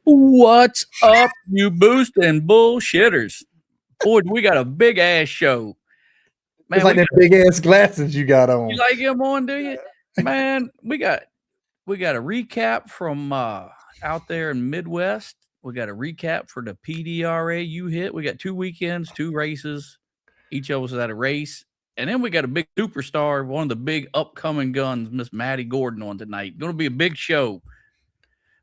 What's up, you boost and bullshitters? Boy, we got a big ass show. Man, It's like them big ass glasses you got on. you like him on, do you? Man, we got a recap from out there in Midwest. We got a recap for the PDRA you hit. We got 2 weekends, 2 races. Each of us is at a race. And then we got a big superstar, one of the big upcoming guns, Miss Maddi Gordon, on tonight. Going to be a big show.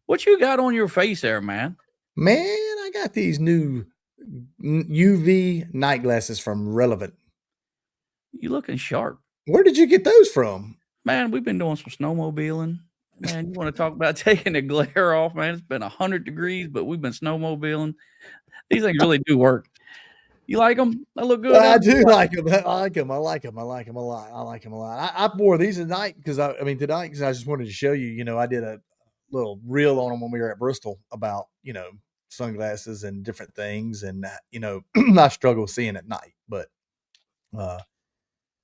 What you got on your face there, man? Man, I got these new UV night glasses from Relevant. You looking sharp. Where did you get those from? Man, we've been doing some snowmobiling. Man, you want to talk about taking the glare off, man? It's been 100 degrees, but we've been snowmobiling. These things really do work. You like them? They look good. I do like them. I like them. I like them. I like them a lot. I like them a lot. I wore these tonight because tonight because I just wanted to show you. You know, I did a little reel on them when we were at Bristol about sunglasses and different things, and I struggle seeing at night, but that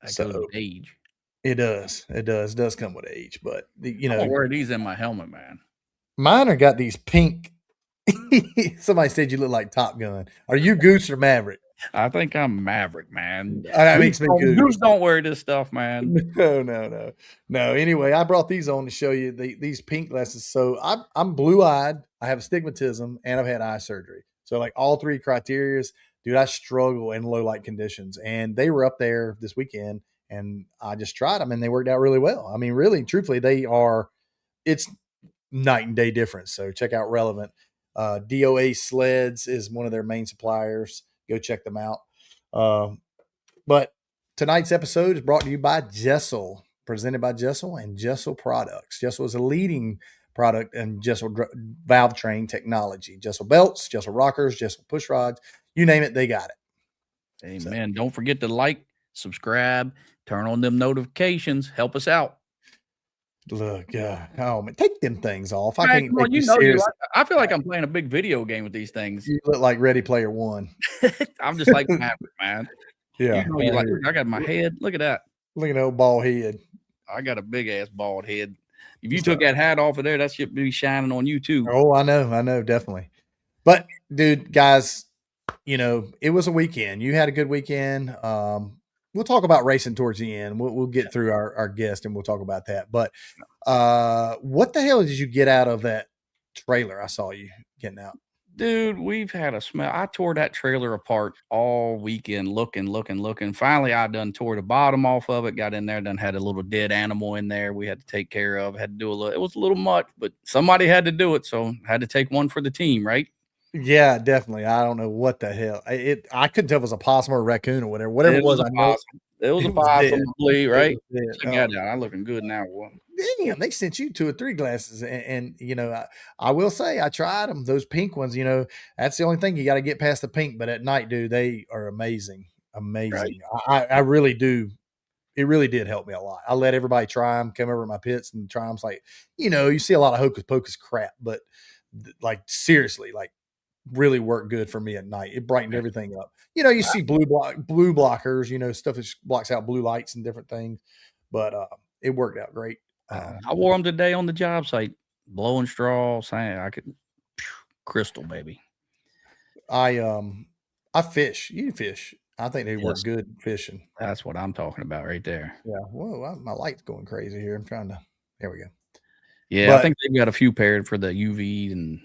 goes with age. It does. It does come with age, but I wear these in my helmet, man. Mine are got these pink. Somebody said you look like Top Gun. Are you Goose or Maverick? I think I'm Maverick, man. That makes me Goose. Goose don't wear this stuff, man. No. Anyway, I brought these on to show you these pink glasses. So I'm blue-eyed. I have astigmatism, and I've had eye surgery. So like all 3 criterias, dude, I struggle in low light conditions, and they were up there this weekend. And I just tried them, and they worked out really well. I mean, really, truthfully, it's night and day difference. So check out Relevant. DOA Sleds is one of their main suppliers. Go check them out. But tonight's episode is brought to you by Jessel, presented by Jessel and Jessel Products. Jessel is a leading product in Jessel valve train technology. Jessel belts, Jessel rockers, Jessel push rods, you name it, they got it. Amen. Don't forget to like, subscribe, turn on them notifications. Help us out. Look, oh man, take them things off. Man, I can't take you serious. I feel like I'm playing a big video game with these things. You look like Ready Player One. I'm just like Maverick, man. Yeah. I got my head. Look at that. Look at that old bald head. I got a big ass bald head. If you took that hat off of there, that should be shining on you too. Oh, I know, definitely. But dude, guys, it was a weekend. You had a good weekend. We'll talk about racing towards the end. We'll get through our guest and we'll talk about that. But what the hell did you get out of that trailer I saw you getting out? Dude, we've had a smell. I tore that trailer apart all weekend, looking. Finally, I done tore the bottom off of it, got in there, done had a little dead animal in there we had to take care of, had to do a little. It was a little much, but somebody had to do it, so had to take one for the team, right? Yeah, definitely. I don't know what the hell. I couldn't tell if it was a possum or a raccoon or whatever it was. It was a possum, right? Check that out. I'm looking good now. Damn, they sent you 2 or 3 glasses, and I will say I tried them. Those pink ones, that's the only thing, you got to get past the pink. But at night, dude, they are amazing. Right. I really do. It really did help me a lot. I let everybody try them, come over to my pits and try them. It's like, you see a lot of hocus pocus crap, but like seriously, like really worked good for me at night. It brightened everything up. You see blue blockers, stuff that blocks out blue lights and different things, but it worked out great. I wore them today on the job site, blowing straw, saying I could crystal, baby. I fish. You fish. I think they work good fishing. That's what I'm talking about right there. Yeah. Whoa, my light's going crazy here. I'm trying to. There we go. Yeah, I think they've got a few paired for the UV and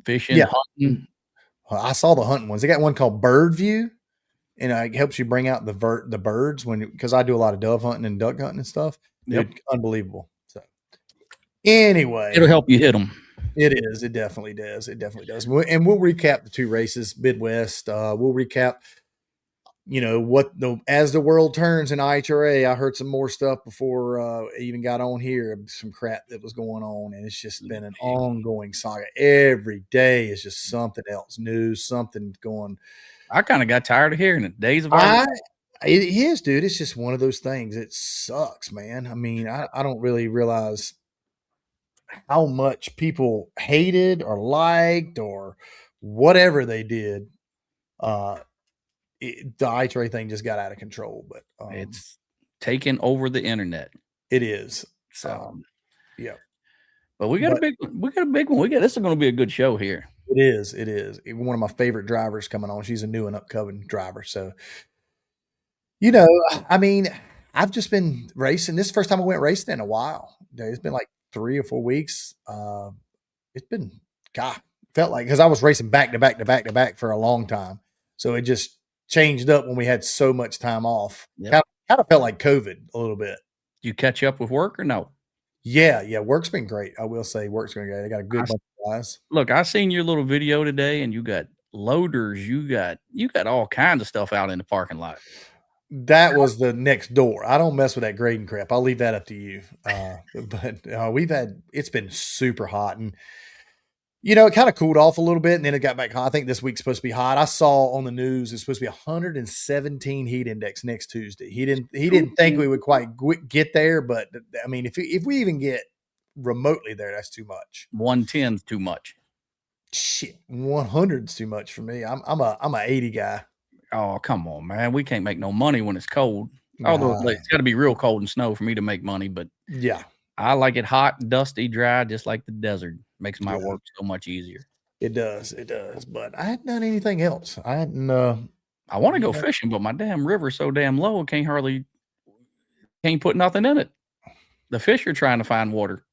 fishing, hunting. I saw the hunting ones. They got one called Bird View, and it helps you bring out the birds because I do a lot of dove hunting and duck hunting and stuff. Yep. Dude, unbelievable. So anyway, it'll help you hit them. It is. It definitely does. And we'll recap the 2 races, Midwest. We'll recap, as the world turns in NHRA. I heard some more stuff before I even got on here, some crap that was going on, and it's just been an ongoing saga. Every day is just something else, news, something going. I kind of got tired of hearing it. Days of it is, dude. It's just one of those things. It sucks, man. I mean, I don't really realize how much people hated or liked or whatever they did. The NHRA thing just got out of control, but it's taken over the internet. It is. So, yeah. But we got a big one. This is going to be a good show here. It is. It is. One of my favorite drivers coming on. She's a new and upcoming driver. So, I mean, I've just been racing. This is the first time I went racing in a while. It's been like 3 or 4 weeks. It's been, God, felt like, because I was racing back to back to back to back for a long time. So it just changed up when we had so much time off. Yep. Kind of felt like COVID a little bit. You catch up with work or no? Yeah. Work's been great. I will say work's been great. I got a good bunch of guys. Look, I seen your little video today, and you got loaders. You got all kinds of stuff out in the parking lot. That was the next door. I don't mess with that grading crap. I'll leave that up to you. But it's been super hot, and it kind of cooled off a little bit, and then it got back hot. I think this week's supposed to be hot. I saw on the news it's supposed to be 117 heat index next Tuesday. He didn't think we would quite get there, but I mean, if we even get remotely there, that's too much. 110's too much. Shit, 100's too much for me. I'm a 80 guy. Oh, come on, man. We can't make no money when it's cold. Although it's got to be real cold and snow for me to make money, but yeah, I like it hot, dusty, dry, just like the desert. Makes my work so much easier. It does. But I hadn't done anything else. I hadn't. I want to go fishing, but my damn river's so damn low, can't put nothing in it. The fish are trying to find water.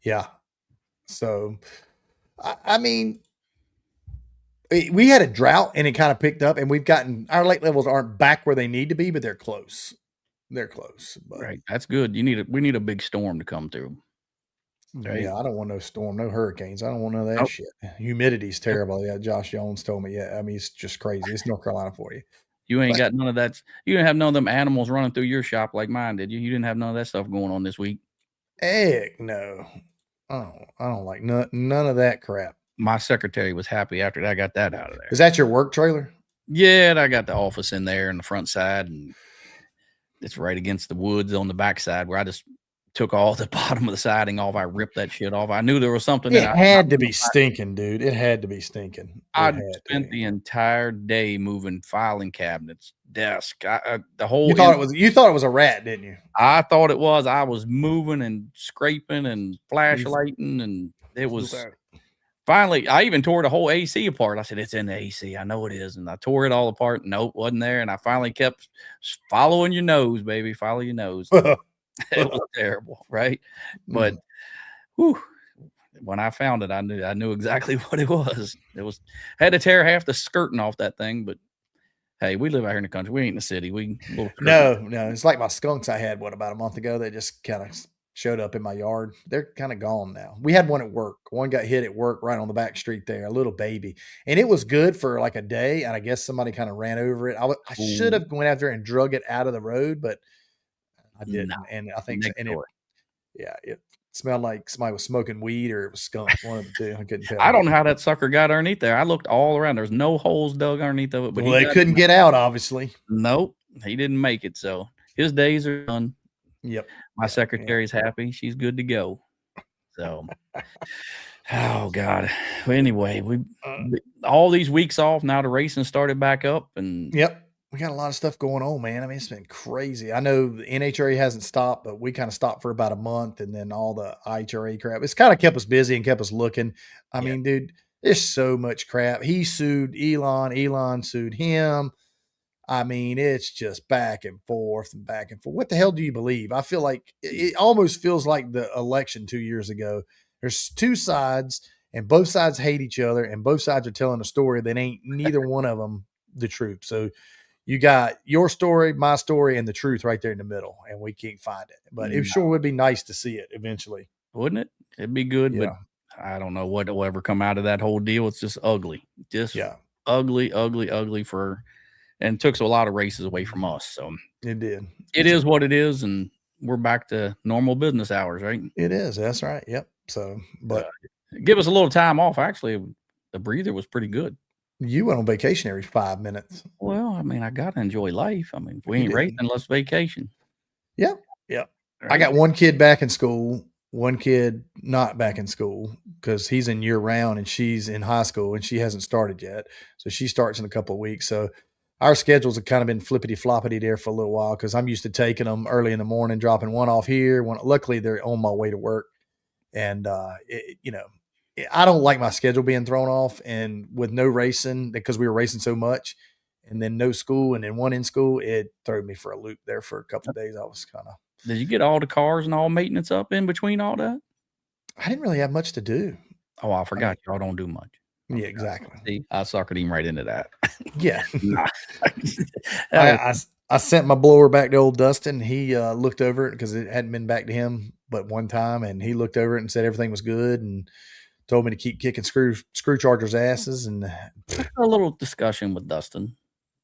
Yeah. So, I mean, we had a drought and it kind of picked up, and our lake levels aren't back where they need to be, but they're close. But, right. That's good. We need a big storm to come through. Right? Yeah, I don't want no storm, no hurricanes. I don't want none of that shit. Humidity's terrible. Yeah, Josh Jones told me. Yeah, I mean, it's just crazy. It's North Carolina for you. You ain't got none of that. You didn't have none of them animals running through your shop like mine, did you? You didn't have none of that stuff going on this week. Heck no. I don't like none of that crap. My secretary was happy after I got that out of there. Is that your work trailer? Yeah, I got the office in there on the front side, and it's right against the woods on the back side where I just took all the bottom of the siding off. I ripped that shit off. I knew there was something. It had to be stinking, dude. It had to be stinking. I spent the entire day moving filing cabinets, desk. The whole. You thought it was a rat, didn't you? I thought it was. I was moving and scraping and flashlighting, and it was. Finally, I even tore the whole AC apart. I said, it's in the AC. I know it is. And I tore it all apart. Nope, wasn't there. And I finally kept following your nose, baby. Follow your nose. It was terrible, right? But when I found it, I knew exactly what it was. Had to tear half the skirting off that thing, but hey, we live out here in the country. We ain't in the city. No. It's like my skunks I had about a month ago. They just kind of showed up in my yard. They're kind of gone now. We had one at work. One got hit at work right on the back street there, a little baby. And it was good for like a day, and I guess somebody kind of ran over it. I should have went out there and drug it out of the road, but I didn't. No, and I think it smelled like somebody was smoking weed or it was skunk. One of the two. I couldn't tell. I don't know how that sucker got underneath there. I looked all around. There's no holes dug underneath of it. But they couldn't get out, obviously. Nope. He didn't make it. So his days are done. Yep. My secretary's happy. She's good to go. So, oh God. Well, anyway, we all these weeks off. Now the racing started back up, and we got a lot of stuff going on, man. I mean, it's been crazy. I know the NHRA hasn't stopped, but we kind of stopped for about a month, and then all the NHRA crap. It's kind of kept us busy and kept us looking. I mean, dude, there's so much crap. He sued Elon. Elon sued him. I mean, it's just back and forth and back and forth. What the hell do you believe? I feel like it almost feels like the election 2 years ago. There's two sides, and both sides hate each other, and both sides are telling a story that ain't neither one of them the truth. So you got your story, my story, and the truth right there in the middle, and we can't find it. But it sure would be nice to see it eventually. Wouldn't it? It'd be good, but I don't know what will ever come out of that whole deal. It's just ugly. Just ugly for – and took a lot of races away from us. So it did. It is what it is, and we're back to normal business hours, right? It is. That's right. Yep. So, but give us a little time off. Actually, the breather was pretty good. You went on vacation every 5 minutes. Well, I mean, I got to enjoy life. I mean, if we ain't racing, let's vacation. Yeah. Yeah. Right. I got one kid back in school, one kid not back in school because he's in year round and she's in high school and she hasn't started yet. So she starts in a couple of weeks. So our schedules have kind of been flippity-floppity there for a little while because I'm used to taking them early in the morning, dropping one off here. Luckily, they're on my way to work. And I don't like my schedule being thrown off, and with no racing because we were racing so much, and then no school, and then one in school, it threw me for a loop there for a couple of days. I was kind of. Did you get all the cars and all maintenance up in between all that? I didn't really have much to do. Oh, I forgot y'all don't do much. Yeah, exactly. See, I suckered him right into that. Yeah. Nah. I sent my blower back to old Dustin. He looked over it because it hadn't been back to him but one time, and he looked over it and said everything was good and told me to keep kicking screw chargers' asses. And a little discussion with Dustin.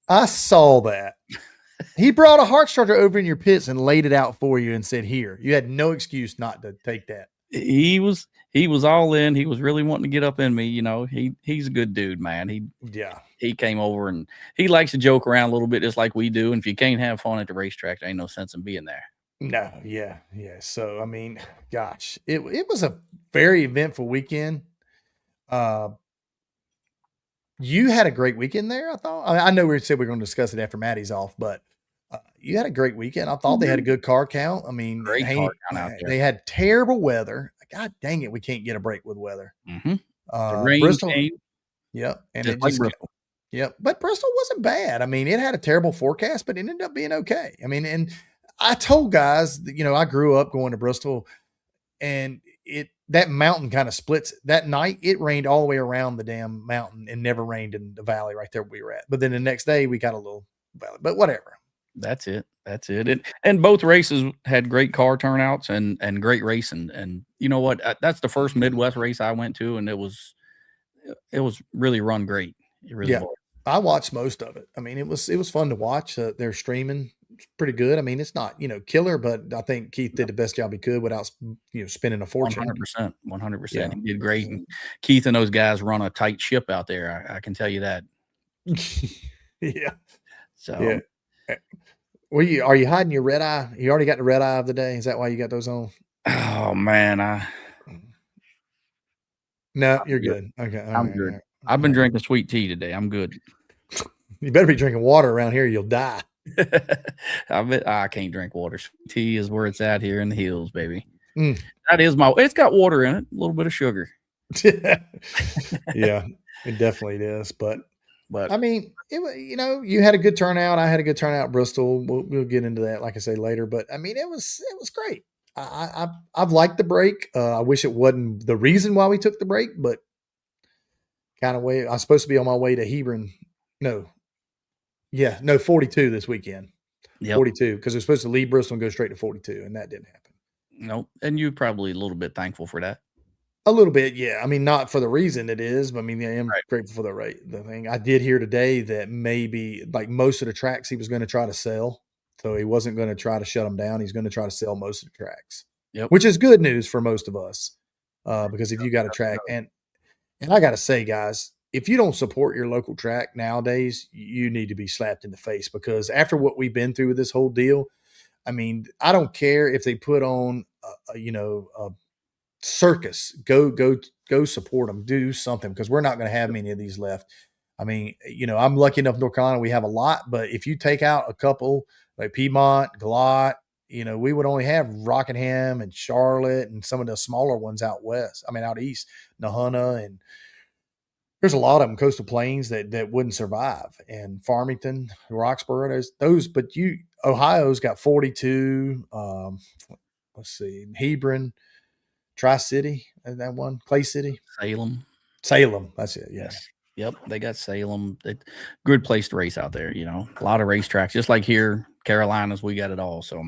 I saw that. He brought a harsh charger over in your pits and laid it out for you and said, "Here." You had no excuse not to take that. He was all in. He was really wanting to get up in me. He's a good dude, man. He came over and he likes to joke around a little bit just like we do. And if you can't have fun at the racetrack, there ain't no sense in being there. No, yeah. So, I mean, gosh, it was a very eventful weekend. You had a great weekend there, I thought. I know we said we were going to discuss it after Maddie's off, but you had a great weekend. I thought they had a good car count. I mean, great car count out there. They had terrible weather. God dang it, we can't get a break with weather. Mm-hmm. The rain Bristol came. Yep. And it just Bristol. Yep. But Bristol wasn't bad. I mean, it had a terrible forecast, but it ended up being okay. I mean, and I told guys that, I grew up going to Bristol, and that mountain kind of splits. That night it rained all the way around the damn mountain and never rained in the valley right there we were at. But then the next day we got a little valley, but whatever. That's it. And both races had great car turnouts and great racing. And you know what? That's the first Midwest race I went to, and it was really run great. It really was. I watched most of it. I mean, it was fun to watch. They're streaming. It's pretty good. I mean, it's not, killer, but I think Keith did the best job he could without, spending a fortune. 100%. Yeah. He did great. And Keith and those guys run a tight ship out there. I can tell you that. Yeah. So. Yeah. Are you hiding your red eye? You already got the red eye of the day. Is that why you got those on? Oh man, No, you're good. Okay, I'm good. Right. I've been drinking sweet tea today. I'm good. You better be drinking water around here. You'll die. I can't drink water. Sweet tea is where it's at here in the hills, baby. That is it's got water in it, a little bit of sugar. Yeah, it definitely is. But I mean, you had a good turnout. I had a good turnout at Bristol. We'll get into that, like I say, later. But I mean, it was great. I've liked the break. I wish it wasn't the reason why we took the break, but kind of way. I was supposed to be on my way to Hebron. 42 this weekend. Yep. 42, because we're supposed to leave Bristol and go straight to 42, and that didn't happen. Nope. And you're probably a little bit thankful for that. A little bit, yeah. I mean, not for the reason it is, but I mean, I am grateful for the thing. I did hear today that maybe like most of the tracks he was going to try to sell. So he wasn't going to try to shut them down. He's going to try to sell most of the tracks, which is good news for most of us. Because if you got a track, and I got to say, guys, if you don't support your local track nowadays, you need to be slapped in the face, because after what we've been through with this whole deal, I mean, I don't care if they put on, a circus, go support them, do something, because we're not going to have many of these left. I mean, I'm lucky enough in North Carolina, we have a lot, but if you take out a couple like Piedmont, Galot, we would only have Rockingham and Charlotte and some of the smaller ones out east, Nahunta, and there's a lot of them, Coastal Plains, that wouldn't survive, and Farmington, Roxborough, there's those, but Ohio's got 42. Let's see, Hebron, Tri-City, that one, Clay City, Salem. That's it. Yeah. Yes. Yep. They got Salem. Good place to race out there. A lot of racetracks, just like here, Carolinas, we got it all. So,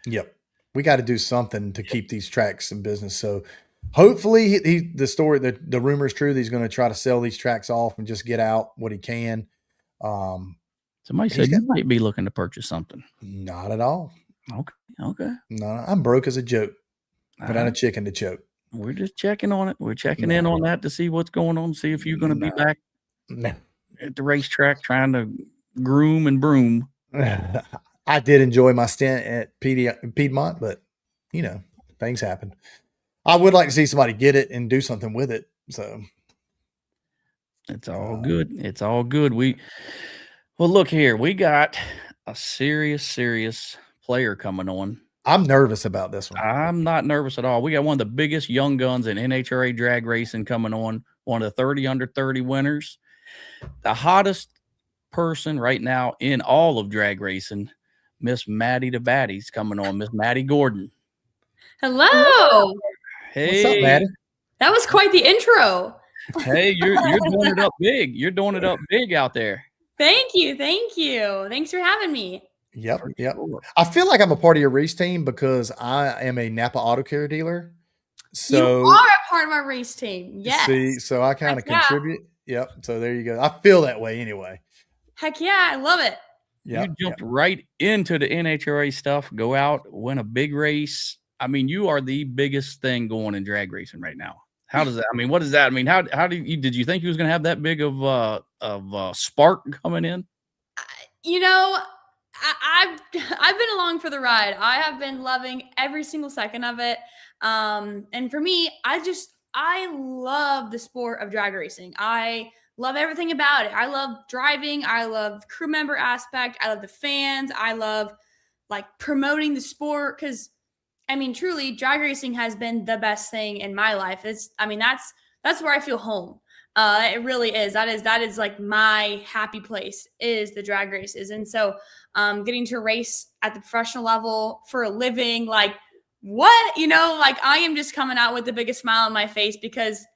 yep, we got to do something to keep these tracks in business. So, hopefully, the rumor is true that he's going to try to sell these tracks off and just get out what he can. Somebody said you might be looking to purchase something. Not at all. Okay. No, I'm broke as a joke. Without a chicken to choke. We're just checking on it. We're checking in on that to see what's going on, see if you're going to be back at the racetrack trying to groom and broom. I did enjoy my stint at Piedmont, but, things happen. I would like to see somebody get it and do something with it. So it's all good. It's all good. Well, look here. We got a serious player coming on I'm nervous about this one. I'm not nervous at all. We got one of the biggest young guns in NHRA drag racing coming on, one of the 30 under 30 winners. The hottest person right now in all of drag racing, Miss Maddi the Baddie's coming on, Miss Maddi Gordon. Hello. Hey. What's up, Maddi? That was quite the intro. Hey, you're doing it up big. You're doing it up big out there. Thank you. Thank you. Thanks for having me. Yep. Sure. I feel like I'm a part of your race team because I am a Napa Auto Care dealer. So you are a part of my race team. Yes. See, so I kind of Heck yeah. contribute. Yep. So there you go. I feel that way anyway. Heck yeah, I love it. Yep. You jumped right into the NHRA stuff, go out, win a big race. I mean, you are the biggest thing going in drag racing right now. How does that? I mean, what does that? I mean, how did you think you was going to have that big of spark coming in? You know, I've been along for the ride. I have been loving every single second of it. And for me, I love the sport of drag racing. I love everything about it. I love driving. I love crew member aspect. I love the fans. I love like promoting the sport because, I mean, truly, drag racing has been the best thing in my life. That's where I feel home. It really is. That is like my happy place is the drag races. And so getting to race at the professional level for a living, like what, like I am just coming out with the biggest smile on my face because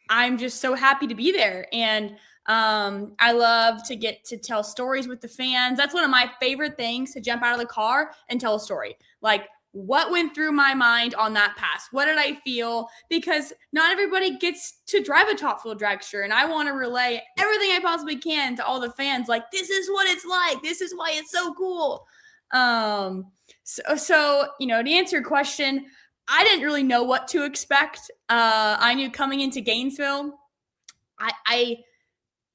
I'm just so happy to be there. And I love to get to tell stories with the fans. That's one of my favorite things, to jump out of the car and tell a story. Like, what went through my mind on that pass? What did I feel? Because not everybody gets to drive a Top Fuel dragster, and I want to relay everything I possibly can to all the fans. Like, this is what it's like. This is why it's so cool. So to answer your question, I didn't really know what to expect. I knew coming into Gainesville, I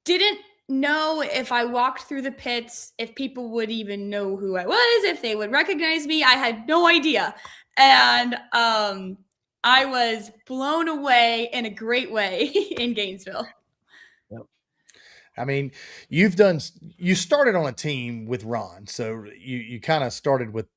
didn't know if I walked through the pits, if people would even know who I was, if they would recognize me. I had no idea. And I was blown away in a great way in Gainesville. I mean, you started on a team with Ron. So you kind of started with,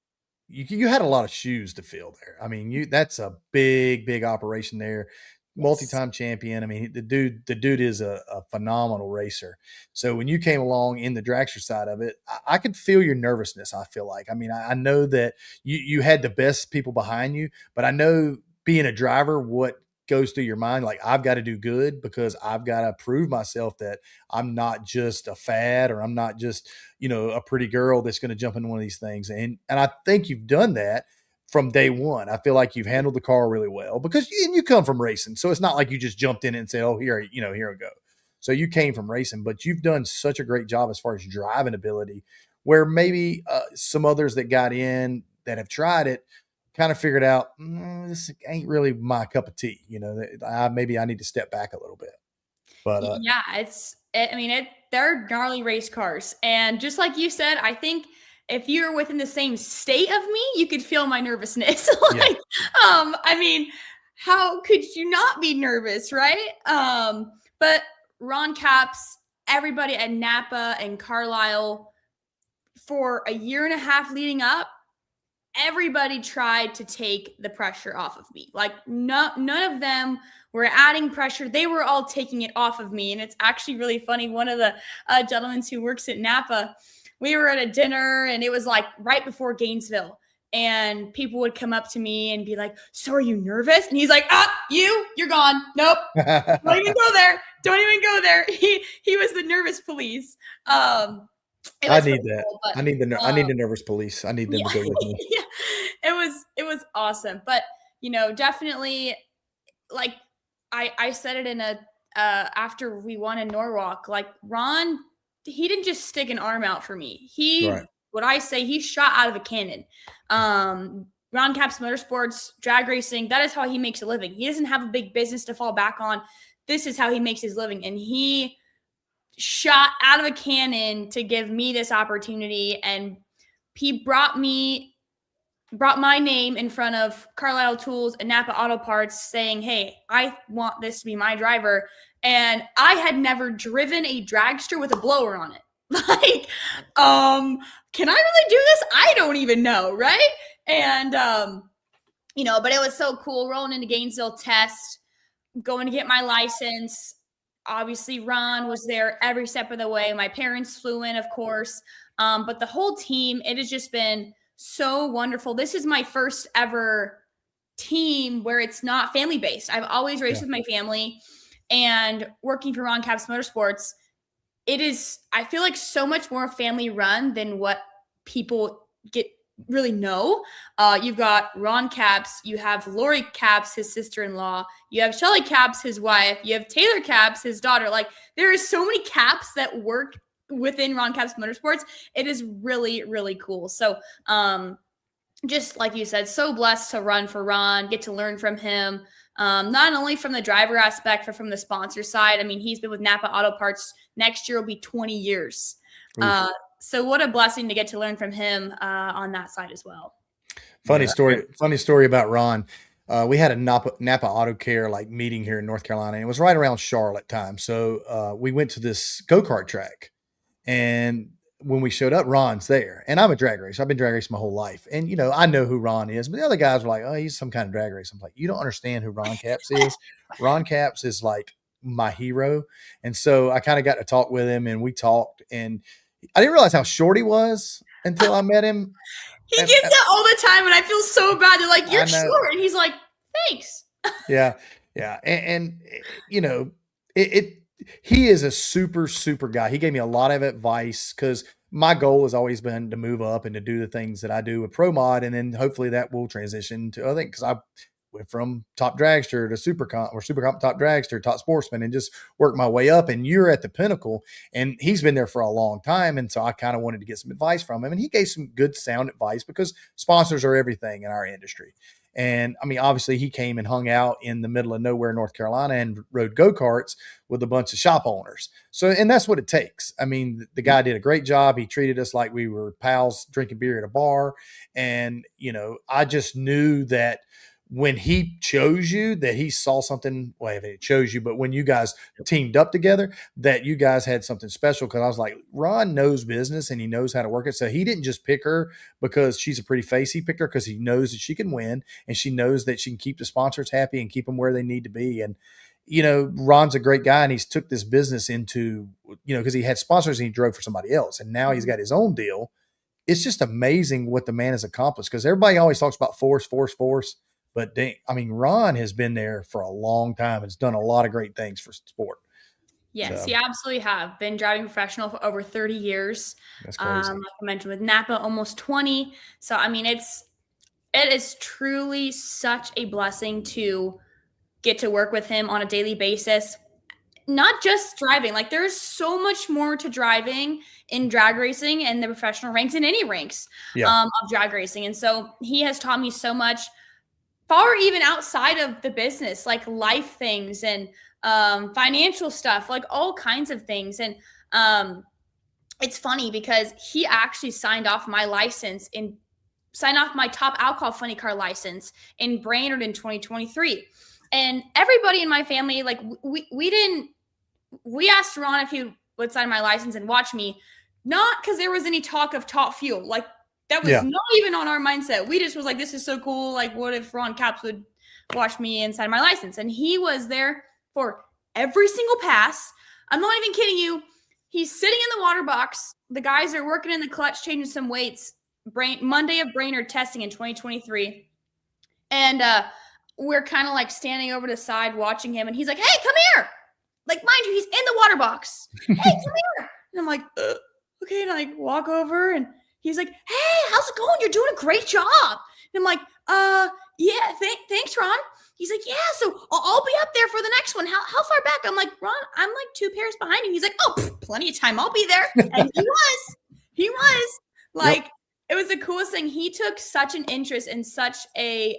you had a lot of shoes to fill there. I mean, that's a big operation there. Multi-time champion. I mean, the dude is a phenomenal racer. So when you came along in the dragster side of it, I could feel your nervousness. I feel like, I mean, I know that you had the best people behind you, but I know being a driver, what goes through your mind, like I've got to do good because I've got to prove myself that I'm not just a fad or I'm not just, a pretty girl that's going to jump into one of these things. And I think you've done that from day one. I feel like you've handled the car really well because you come from racing. So it's not like you just jumped in and said, oh, here we go. So you came from racing, but you've done such a great job as far as driving ability, where maybe some others that got in that have tried it kind of figured out, this ain't really my cup of tea. Maybe I need to step back a little bit. But they're gnarly race cars. And just like you said, I think if you're within the same state of me, you could feel my nervousness. How could you not be nervous, right? But Ron Capps, everybody at Napa and Carlisle, for a year and a half leading up, everybody tried to take the pressure off of me. Like, none of them were adding pressure. They were all taking it off of me. And it's actually really funny. One of the gentlemen who works at Napa, we were at a dinner and it was like right before Gainesville, and people would come up to me and be like, so are you nervous? And he's like, you're gone. Nope. Don't even go there. Don't even go there. He was the nervous police. I need that. Cool, but, I need the nervous police. I need them to go with me. Yeah, it was awesome. But, definitely, like I said it in after we won in Norwalk, like Ron, he didn't just stick an arm out for me. He shot out of a cannon. Ron Capps Motorsports, drag racing, that is how he makes a living. He doesn't have a big business to fall back on. This is how he makes his living. And he shot out of a cannon to give me this opportunity. And he brought my name in front of Carlisle Tools and Napa Auto Parts saying, hey, I want this to be my driver. And I had never driven a dragster with a blower on it. Like, can I really do this? I don't even know, right? And but it was so cool rolling into Gainesville test, going to get my license. Obviously, Ron was there every step of the way. My parents flew in, of course. But the whole team, it has just been so wonderful. This is my first ever team where it's not family based. I've always raced with my family, and working for Ron Capps Motorsports, it is, I feel like, so much more family run than what people really know. You've got Ron Capps, you have Lori Capps, his sister-in-law, you have Shelly Capps, his wife, you have Taylor Capps, his daughter. Like, there is so many Capps that work within Ron Capps Motorsports. It is really, really cool. So, just like you said, so blessed to run for Ron, get to learn from him, not only from the driver aspect, but from the sponsor side. I mean, he's been with Napa Auto Parts. Next year will be 20 years. So what a blessing to get to learn from him on that side as well. Funny story about Ron. We had a Napa Auto Care meeting here in North Carolina, and it was right around Charlotte time. So we went to this go-kart track, and when we showed up, Ron's there. And I'm a drag racer. I've been drag racing my whole life. And, I know who Ron is. But the other guys were like, oh, he's some kind of drag racer. I'm like, you don't understand who Ron Capps is. Ron Capps is like my hero. And so I kind of got to talk with him, and we talked. And I didn't realize how short he was until I met him. He gets that all the time, and I feel so bad. They're like, you're short. And he's like, thanks. Yeah. Yeah. And he is a super, super guy. He gave me a lot of advice because my goal has always been to move up and to do the things that I do with Pro Mod. And then hopefully that will transition to other things, because I went from top dragster to super comp top dragster, top sportsman, and just worked my way up. And you're at the pinnacle, and he's been there for a long time. And so I kind of wanted to get some advice from him, and he gave some good sound advice, because sponsors are everything in our industry. And I mean, obviously he came and hung out in the middle of nowhere, North Carolina, and rode go-karts with a bunch of shop owners. So, and that's what it takes. I mean, the guy did a great job. He treated us like we were pals drinking beer at a bar. And, I just knew that when he chose you, that he saw something. Well, he chose you, but when you guys teamed up together, that you guys had something special. Because I was like, Ron knows business and he knows how to work it. So he didn't just pick her because she's a pretty face. He picked her because he knows that she can win, and she knows that she can keep the sponsors happy and keep them where they need to be. And Ron's a great guy, and he's took this business into, because he had sponsors and he drove for somebody else, and now he's got his own deal. It's just amazing what the man has accomplished, because everybody always talks about force. But Ron has been there for a long time. It's done a lot of great things for sport. Yes, you absolutely have been driving professional for over 30 years. That's crazy. Like I mentioned, with Napa, almost 20. So, I mean, it is truly such a blessing to get to work with him on a daily basis. Not just driving. Like, there's so much more to driving in drag racing and the professional ranks, in any ranks of drag racing. And so he has taught me so much, far even outside of the business, like life things and financial stuff, like all kinds of things. And it's funny because he actually signed off my top alcohol funny car license in Brainerd in 2023. And everybody in my family, like we asked Ron if he would sign my license and watch me, not because there was any talk of Top Fuel. Like, that was not even on our mindset. We just was like, this is so cool. Like, what if Ron Capps would watch me and sign my license? And he was there for every single pass. I'm not even kidding you. He's sitting in the water box. The guys are working in the clutch, changing some weights. Monday of Brainerd testing in 2023. And we're kind of like standing over to the side watching him. And he's like, hey, come here. Like, mind you, he's in the water box. Hey, come here. And I'm like, okay. And I walk over, and he's like, hey, how's it going? You're doing a great job. And I'm like, yeah, thanks, Ron. He's like, yeah, so I'll be up there for the next one. How far back? I'm like, Ron, I'm like 2 pairs behind you. He's like, oh, plenty of time. I'll be there. And he was like, It was the coolest thing. He took such an interest in such a,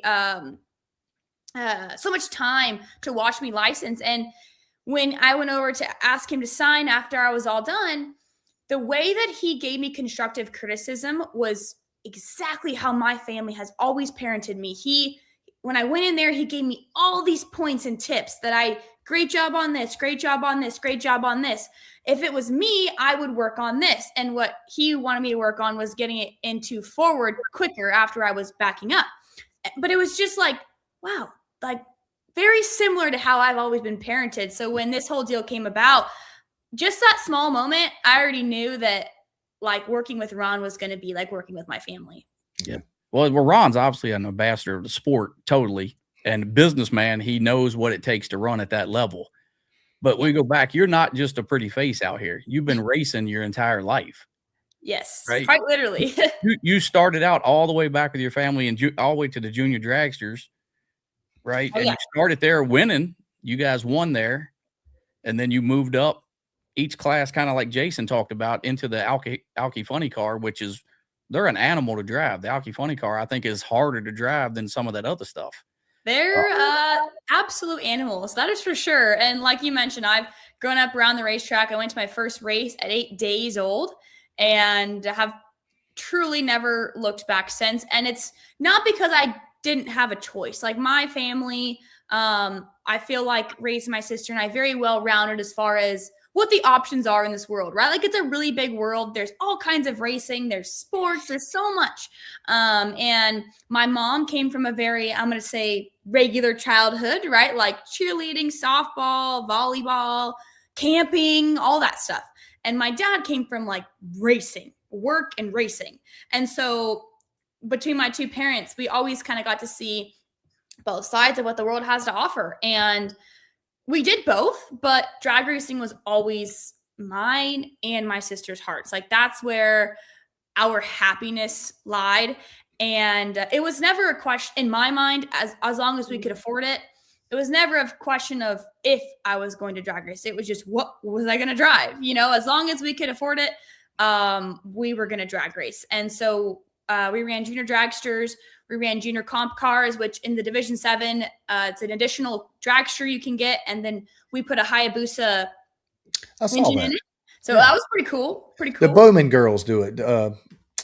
so much time to watch me license. And when I went over to ask him to sign after I was all done, the way that he gave me constructive criticism was exactly how my family has always parented me. when I went in there, he gave me all these points and tips that great job on this, great job on this, great job on this. If it was me, I would work on this. And what he wanted me to work on was getting it into forward quicker after I was backing up. But it was just like, wow, like very similar to how I've always been parented. So when this whole deal came about, just that small moment, I already knew that like working with Ron was going to be like working with my family. Yeah. Well, Ron's obviously an ambassador of the sport, totally. And businessman, he knows what it takes to run at that level. But when we go back, you're not just a pretty face out here. You've been racing your entire life. Yes, right? Quite literally. you started out all the way back with your family and all the way to the junior dragsters, right? Oh, and yeah. you started there winning. You guys won there. And then you moved up each class, kind of like Jason talked about, into the Alki Funny car, which is, they're an animal to drive. The Alki Funny car, I think, is harder to drive than some of that other stuff. They're absolute animals. That is for sure. And like you mentioned, I've grown up around the racetrack. I went to my first race at 8 days old and have truly never looked back since. And it's not because I didn't have a choice. Like my family, I feel like raised my sister and I very well rounded as far as what the options are in this world, right? Like it's a really big world. There's all kinds of racing. There's sports. There's so much. And my mom came from a very, I'm going to say, regular childhood, right? Like cheerleading, softball, volleyball, camping, all that stuff. And my dad came from like racing, work and racing. And so between my two parents, we always kind of got to see both sides of what the world has to offer. And we did both, but drag racing was always mine and my sister's hearts. Like that's where our happiness lied. And it was never a question in my mind, as long as we could afford it. It was never a question of if I was going to drag race. It was just, what was I going to drive? You know, as long as we could afford it, we were going to drag race. And so we ran junior dragsters. We ran junior comp cars, which in the Division 7, it's an additional dragster you can get. And then we put a Hayabusa engine in it. So that was pretty cool. Pretty cool. The Bowman girls do it.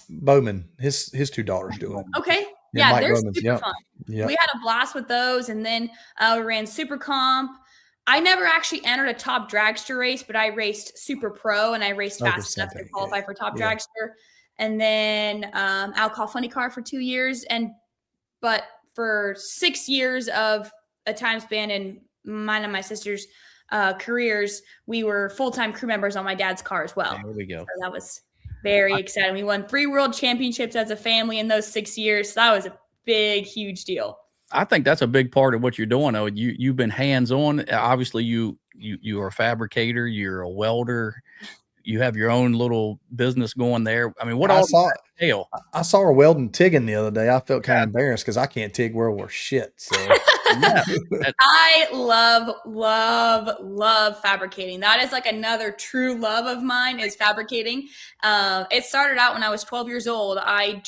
Bowman, his two daughters do it. Okay. Yeah, Yeah, they're Bowman's, super fun. Yep. We had a blast with those. And then we ran Super Comp. I never actually entered a top dragster race, but I raced Super Pro and I raced fast enough to qualify for top dragster. And then Alcohol Funny Car for 2 years. But for 6 years of a time span in mine and my sister's careers, we were full-time crew members on my dad's car as well. There we go. So that was very exciting. We won 3 world championships as a family in those 6 years. So that was a big, huge deal. I think that's a big part of what you're doing, though. You've been hands-on. Obviously, you are a fabricator. You're a welder. You have your own little business going there. I mean, what all I saw her welding TIGging the other day. I felt kind of embarrassed because I can't TIG World War shit. So I love fabricating. That is like another true love of mine is fabricating. It started out when I was 12 years old. I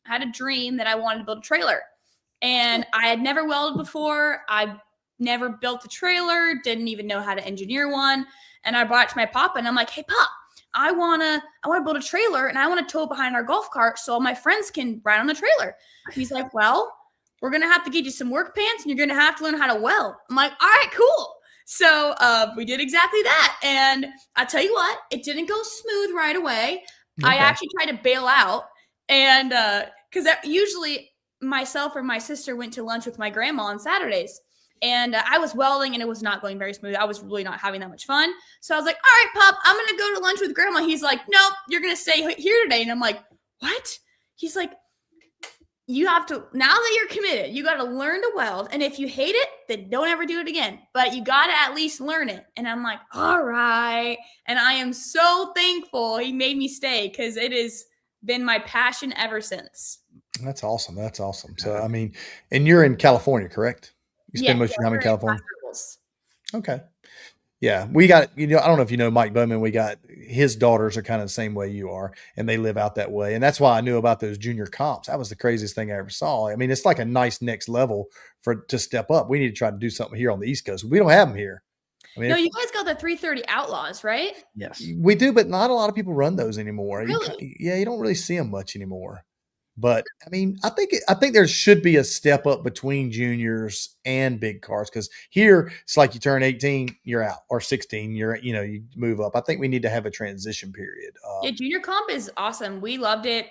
had a dream that I wanted to build a trailer. And I had never welded before. I never built a trailer, didn't even know how to engineer one. And I brought it to my pop and I'm like, hey, Pop, I want to build a trailer and I want to tow it behind our golf cart so all my friends can ride on the trailer. He's like, well, we're going to have to get you some work pants and you're going to have to learn how to weld. I'm like, all right, cool. So we did exactly that. And I tell you what, it didn't go smooth right away. Okay. I actually tried to bail out. And because usually myself or my sister went to lunch with my grandma on Saturdays. And I was welding and it was not going very smooth. I was really not having that much fun. So I was like, all right, Pop, I'm going to go to lunch with grandma. He's like, nope, you're going to stay here today. And I'm like, what? He's like, you have to, now that you're committed, you got to learn to weld. And if you hate it, then don't ever do it again. But you got to at least learn it. And I'm like, all right. And I am so thankful he made me stay because it has been my passion ever since. That's awesome. That's awesome. So, I mean, and you're in California, correct? You spend most of your time in California? Okay. Yeah. We got, I don't know if you know Mike Bowman, his daughters are kind of the same way you are, and they live out that way. And that's why I knew about those junior comps. That was the craziest thing I ever saw. I mean, it's like a nice next level to step up. We need to try to do something here on the East Coast. We don't have them here. I mean, no, you guys got the 330 Outlaws, right? Yes. We do, but not a lot of people run those anymore. Really? You don't really see them much anymore. But I mean, I think there should be a step up between juniors and big cars, because here it's like you turn 18, you're out, or 16, you move up. I think we need to have a transition period. Yeah, junior comp is awesome. We loved it.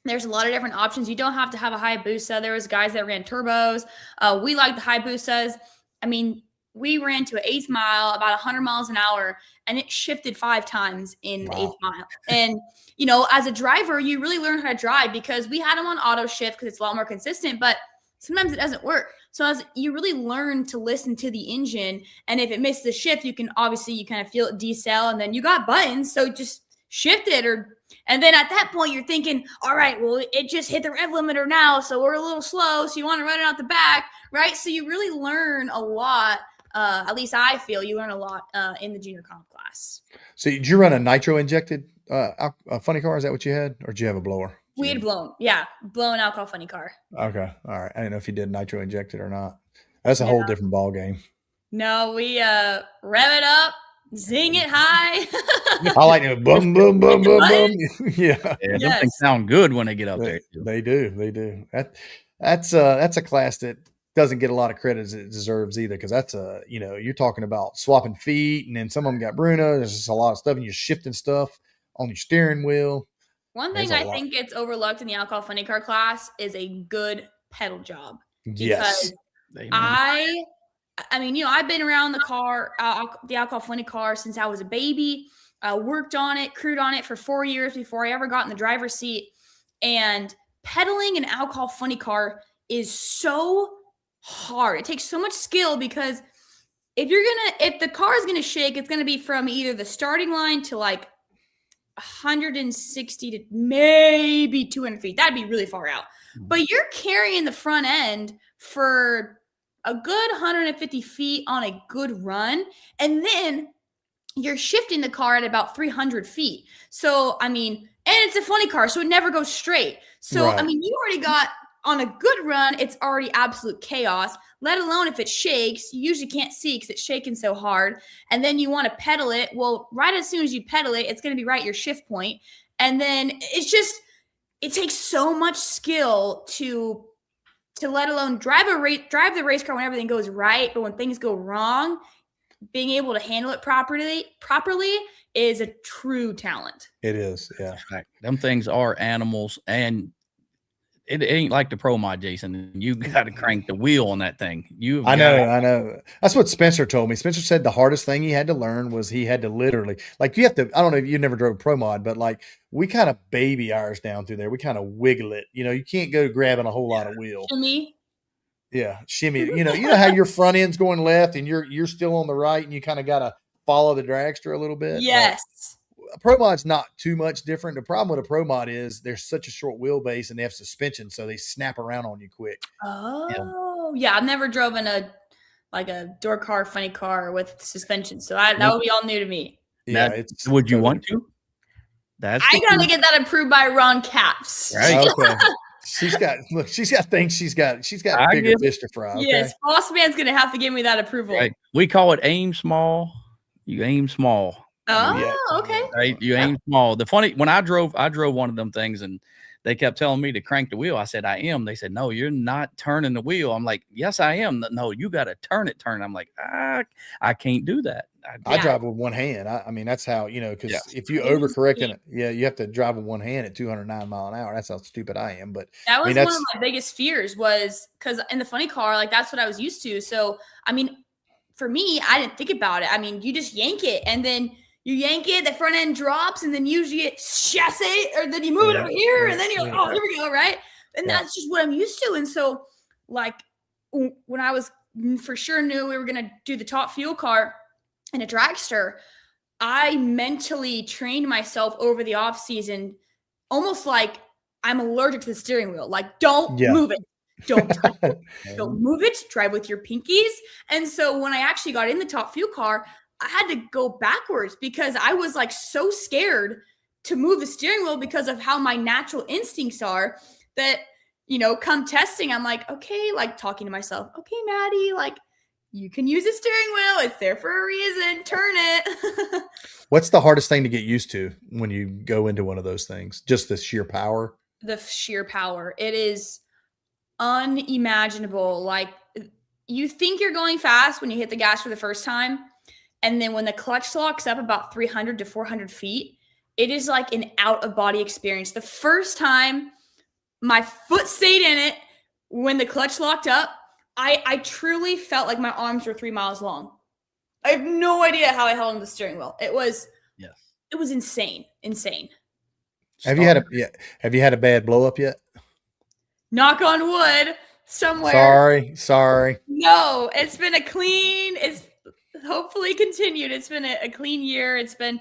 There's a lot of different options. You don't have to have a Hayabusa. There was guys that ran turbos. We like the Hayabusas. I mean, we ran to an 8th mile about 100 miles an hour, and it shifted 5 times in the 8th mile. And, as a driver, you really learn how to drive, because we had them on auto shift because it's a lot more consistent, but sometimes it doesn't work. So as you really learn to listen to the engine, and if it misses the shift, you kind of feel it decel, and then you got buttons. So just shift it, and then at that point you're thinking, all right, well, it just hit the rev limiter now, so we're a little slow, so you want to run it out the back, right? So you really learn a lot. At least I feel you learn a lot in the junior comp class. So did you run a nitro injected funny car? Is that what you had, or did you have a blower? We had blown alcohol funny car. Okay, all right. I didn't know if you did nitro injected or not. That's a whole different ball game. No, we rev it up, zing it high. I like it. Boom, boom, boom, boom, boom. Yeah. Those things sound good when they get up there. They do. That's a class that doesn't get a lot of credit as it deserves either, because that's you're talking about swapping feet, and then some of them got Bruno. There's just a lot of stuff, and you're shifting stuff on your steering wheel. One thing I think gets overlooked in the alcohol funny car class is a good pedal job. Yes. I mean, I've been around the alcohol funny car since I was a baby. I worked on it, crewed on it for 4 years before I ever got in the driver's seat. And pedaling an alcohol funny car is so hard. It takes so much skill, because if the car is gonna shake, it's gonna be from either the starting line to like 160 to maybe 200 feet. That'd be really far out. But you're carrying the front end for a good 150 feet on a good run, and then you're shifting the car at about 300 feet. So, I mean, and it's a funny car, so it never goes straight. So, right. I mean, you already got, on a good run, it's already absolute chaos, let alone if it shakes. You usually can't see because it's shaking so hard. And then you want to pedal it. Well, right as soon as you pedal it, it's going to be right at your shift point. And then it takes so much skill to let alone drive the race car when everything goes right. But when things go wrong, being able to handle it properly is a true talent. It is, yeah. Them things are animals, and it ain't like the Pro Mod, Jason. You got to crank the wheel on that thing. I know. That's what Spencer told me. Spencer said the hardest thing he had to learn was he had to literally, like, you have to, I don't know if you never drove Pro Mod, but like, we kind of baby ours down through there. We kind of wiggle it. You can't go grabbing a whole lot of wheel. Shimmy. Yeah, shimmy. You know how your front end's going left and you're still on the right, and you kind of got to follow the dragster a little bit. Yes. A Pro Mod's not too much different. The problem with a Pro Mod is there's such a short wheelbase and they have suspension, so they snap around on you quick. Oh, yeah. I've never driven a door car, funny car with suspension, so that would be all new to me. Yeah, would you want to? I gotta get that approved by Ron Capps. Right. Okay. She's got things she's got bigger fish to fry. Okay? Yes, Boss Man's gonna have to give me that approval. Right. We call it aim small. You aim small. Oh, okay. Right. You aim small. The funny, when I drove one of them things, and they kept telling me to crank the wheel. I said, I am. They said, no, you're not turning the wheel. I'm like, yes, I am. No, you got to turn it. I'm like, I can't do that. I drive with one hand. I mean, that's how, because if you overcorrect it, you have to drive with one hand at 209 miles an hour. That's how stupid I am. But that was one of my biggest fears, was because in the funny car, like, that's what I was used to. So, I mean, for me, I didn't think about it. I mean, you just yank it, and then you yank it, the front end drops, and then usually it chassis, or then you move it over here, and then you're like, oh, here we go, right? And that's just what I'm used to. And so, like, when I was for sure knew we were going to do the Top Fuel car in a dragster, I mentally trained myself over the off season, almost like I'm allergic to the steering wheel. Like, don't move it. Don't move it. Drive with your pinkies. And so when I actually got in the Top Fuel car, I had to go backwards because I was like so scared to move the steering wheel because of how my natural instincts are, that, come testing, I'm like, okay, like talking to myself, okay, Maddie, like, you can use the steering wheel. It's there for a reason. Turn it. What's the hardest thing to get used to when you go into one of those things? Just the sheer power? the sheer power. It is unimaginable. Like, you think you're going fast when you hit the gas for the first time. And then when the clutch locks up about 300 to 400 feet, it is like an out of body experience. The first time my foot stayed in it, when the clutch locked up, I truly felt like my arms were 3 miles long. I have no idea how I held on the steering wheel. It was insane. Have you had a bad blow up yet? Knock on wood somewhere. Sorry. No, it's been it's hopefully continued. It's been a clean year. It's been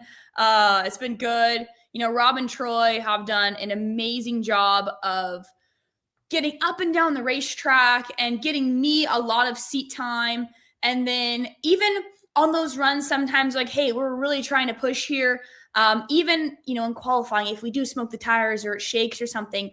good. You know, Rob and Troy have done an amazing job of getting up and down the racetrack and getting me a lot of seat time. And then even on those runs, sometimes like, hey, we're really trying to push here. Even, you know, in qualifying, if we do smoke the tires or it shakes or something,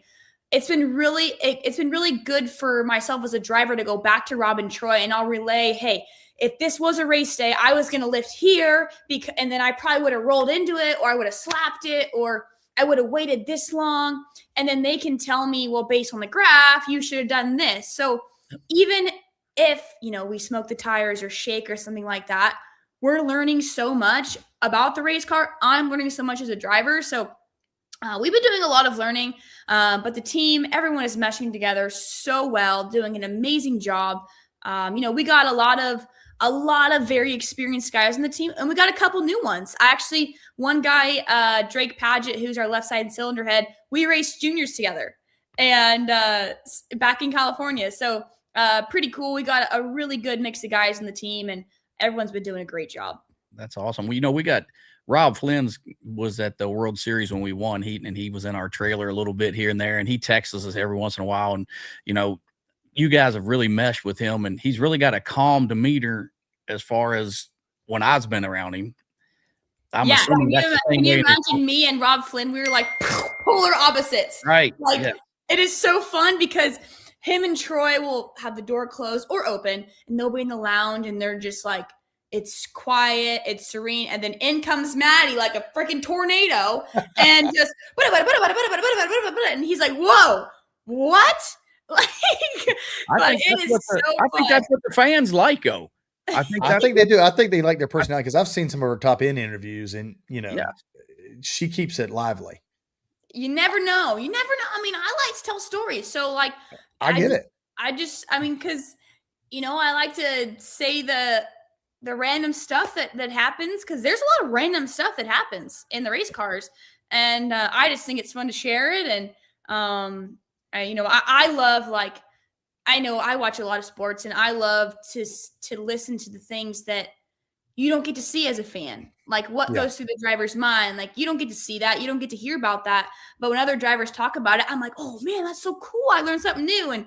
it's been really good for myself as a driver to go back to Rob and Troy, and I'll relay, hey, if this was a race day, I was going to lift here, and then I probably would have rolled into it, or I would have slapped it, or I would have waited this long. And then they can tell me, well, based on the graph, you should have done this. So even if, you know, we smoke the tires or shake or something like that, we're learning so much about the race car. I'm learning so much as a driver. So we've been doing a lot of learning, but the team, everyone is meshing together so well, doing an amazing job. You know, we got a lot of very experienced guys on the team, and we got a couple new ones. One guy, Drake Paget, who's our left side cylinder head, we raced juniors together and back in California. So pretty cool. We got a really good mix of guys on the team, and everyone's been doing a great job. That's awesome. Well, you know, we got Rob Flynn's was at the World Series when we won and he was in our trailer a little bit here and there, and he texts us every once in a while. And, you know, you guys have really meshed with him, and he's really got a calm demeanor as far as when I've been around him. I'm assuming that's the same way. Can you imagine me and Rob Flynn? We were like polar opposites. Right. Like, it is so fun because him and Troy will have the door closed or open, and they'll be in the lounge, and they're just like, it's quiet, it's serene, and then in comes Maddi like a freaking tornado, and just and he's like, "Whoa, what?" Like, I think that's what the fans like. I think they do. I think they like their personality, because I've seen some of her top end interviews, and you know, she keeps it lively. You never know. I mean, I like to tell stories, so like, I get it. I mean, because you know, I like to say the random stuff that happens, because there's a lot of random stuff that happens in the race cars, and I just think it's fun to share it. And I love, like, I know I watch a lot of sports, and I love to listen to the things that you don't get to see as a fan, like what goes through the driver's mind. Like, you don't get to see that, you don't get to hear about that, but when other drivers talk about it, I'm like, oh man, that's so cool, I learned something new. And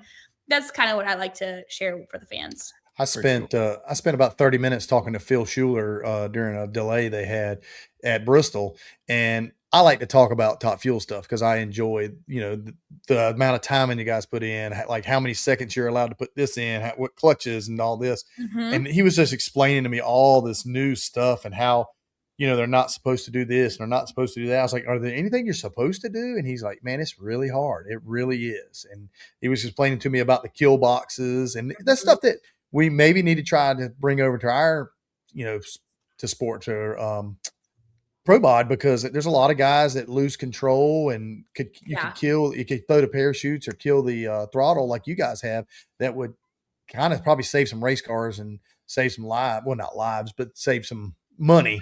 that's kind of what I like to share for the fans. I spent about 30 minutes talking to Phil Schuler during a delay they had at Bristol, and I like to talk about Top Fuel stuff because I enjoy, you know, the amount of time you guys put in, like how many seconds you're allowed to put this in, what clutches and all this. Mm-hmm. And he was just explaining to me all this new stuff and how, you know, they're not supposed to do this and they're not supposed to do that. I was like, are there anything you're supposed to do? And he's like, man, it's really hard. It really is. And he was explaining to me about the kill boxes and that stuff that we maybe need to try to bring over to our, you know, to sport, to Pro Bod, because there's a lot of guys that lose control and could throw the parachutes or kill the throttle like you guys have, that would kind of probably save some race cars and save some lives. Well, not lives, but save some money.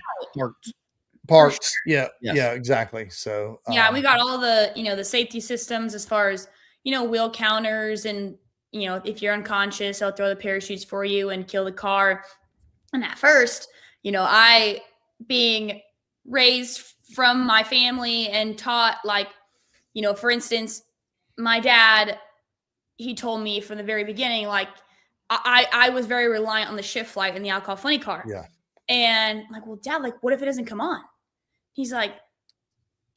Parts. Sure. Yeah, exactly. So we got all the, you know, the safety systems as far as, you know, wheel counters, and you know, if you're unconscious, they'll throw the parachutes for you and kill the car. And at first, you know, I, being raised from my family and taught, like, you know, for instance, my dad, he told me from the very beginning, like, I was very reliant on the shift light in the alcohol funny car. Yeah. And I'm like, well, Dad, like, what if it doesn't come on? He's like,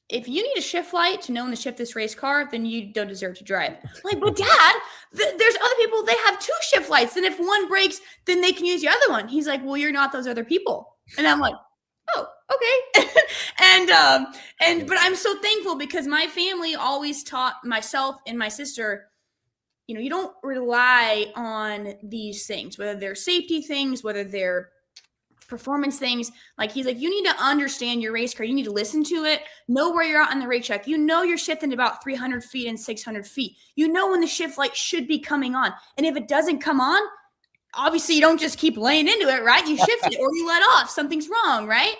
if you need a shift light to know when to shift this race car, then you don't deserve to drive. I'm like, but Dad, there's other people, they have 2 shift lights. And if one breaks, then they can use the other one. He's like, well, you're not those other people. And I'm like, oh, okay. But I'm so thankful because my family always taught myself and my sister, you don't rely on these things, whether they're safety things, whether they're performance things. Like he's like, you need to understand your race car. You need to listen to it, know where you're at on the racetrack. You're shifting about 300 feet and 600 feet. When the shift light should be coming on. And if it doesn't come on, obviously you don't just keep laying into it, right? You shift it or you let off. Something's wrong, right?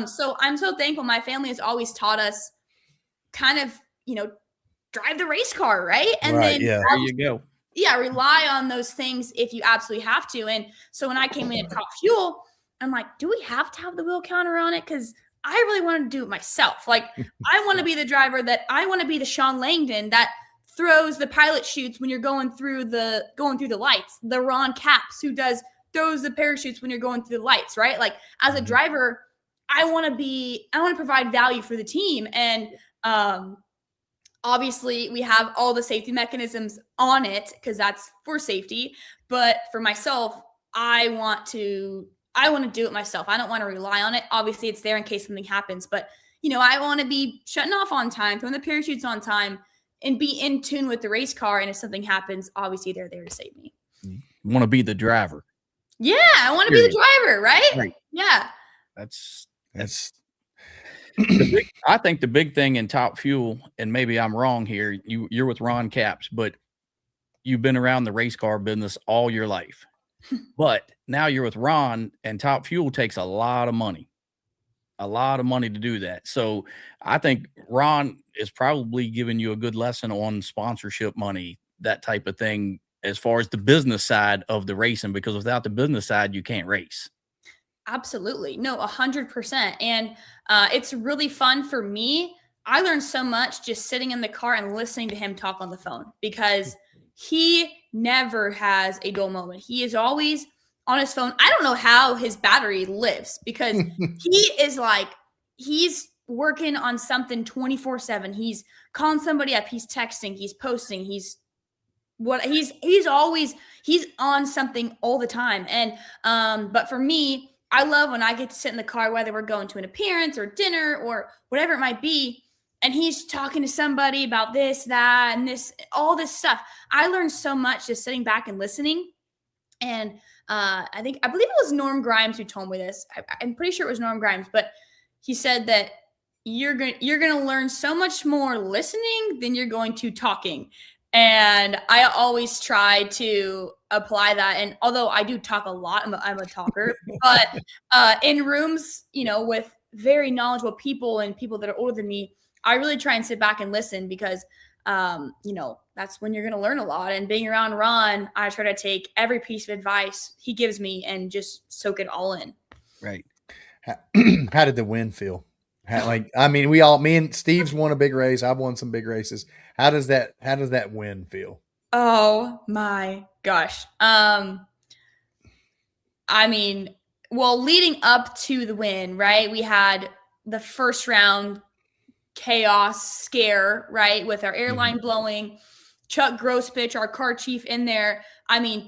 So I'm so thankful. My family has always taught us kind of, drive the race car, right? And Right, then yeah. There you go. Yeah, rely on those things if you absolutely have to. And so when I came in at Top Fuel, I'm like, do we have to have the wheel counter on it? Because I really wanted to do it myself. Like, I want to be the driver I want to be the Sean Langdon that throws the pilot chutes when you're going through the lights. The Ron Capps who throws the parachutes when you're going through the lights, right? Like, as a driver, I want to provide value for the team. And obviously, we have all the safety mechanisms on it because that's for safety. But for myself, I want to do it myself. I don't want to rely on it. Obviously, it's there in case something happens. But, I want to be shutting off on time, throwing the parachutes on time, and be in tune with the race car. And if something happens, obviously, they're there to save me. You want to be the driver. Yeah, I want to be the driver, right? Right. Yeah. That's I think the big thing in Top Fuel, and maybe I'm wrong here, you're with Ron Capps, but you've been around the race car business all your life. But now you're with Ron, and Top Fuel takes a lot of money to do that. So I think Ron is probably giving you a good lesson on sponsorship money, that type of thing, as far as the business side of the racing, because without the business side, you can't race. Absolutely. No, 100%. And it's really fun for me. I learned so much just sitting in the car and listening to him talk on the phone because he never has a dull moment. He is always on his phone. I don't know how his battery lives because he's working on something 24/7. He's calling somebody up. He's texting. He's posting. He's on something all the time. And but for me, I love when I get to sit in the car, whether we're going to an appearance or dinner or whatever it might be, and he's talking to somebody about this, that, and this, all this stuff. I learned so much just sitting back and listening. And I believe it was Norm Grimes who told me this. I'm pretty sure it was Norm Grimes, but he said that you're gonna learn so much more listening than you're going to talking. And I always try to apply that. And although I do talk a lot, I'm a talker, but in rooms, with very knowledgeable people and people that are older than me, I really try and sit back and listen because, that's when you're going to learn a lot. And being around Ron, I try to take every piece of advice he gives me and just soak it all in. Right. How did the win feel? Me and Steve's won a big race. I've won some big races. How does that win feel? Oh my gosh. Leading up to the win, right? We had the first round chaos scare, right? With our airline blowing, Chuck Grosspitch, our car chief, in there.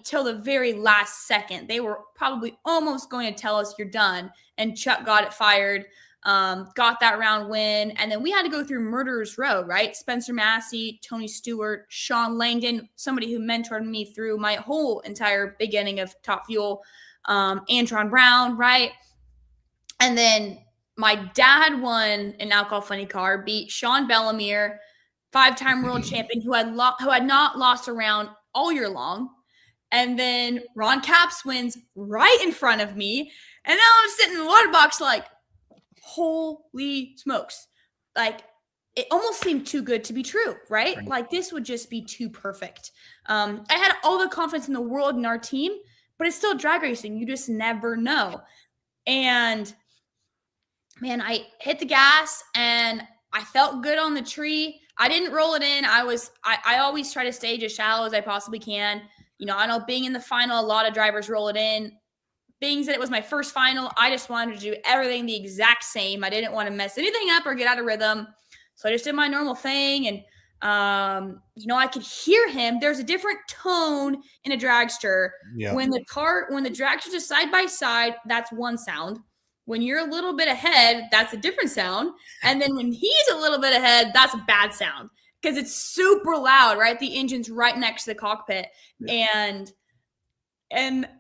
Till the very last second, they were probably almost going to tell us you're done. And Chuck got it fired. Got that round win. And then we had to go through Murderer's Row, right? Spencer Massey, Tony Stewart, Sean Langdon, somebody who mentored me through my whole entire beginning of Top Fuel, Antron Brown, right? And then my dad won an alcohol funny car, beat Sean Bellemere, 5-time world champion who had not lost a round all year long. And then Ron Capps wins right in front of me. And now I'm sitting in the water box like, holy smokes. Like, it almost seemed too good to be true, right? Like, this would just be too perfect. I had all the confidence in the world in our team, but it's still drag racing. You just never know. And man, I hit the gas and I felt good on the tree. I didn't roll it in. I always try to stay as shallow as I possibly can. I know being in the final, a lot of drivers roll it in. Being that it was my first final, I just wanted to do everything the exact same. I didn't want to mess anything up or get out of rhythm. So I just did my normal thing. And, I could hear him. There's a different tone in a dragster. Yeah. When the dragsters are side by side, that's one sound. when you're a little bit ahead, that's a different sound. And then when he's a little bit ahead, that's a bad sound because it's super loud, right? The engine's right next to the cockpit. And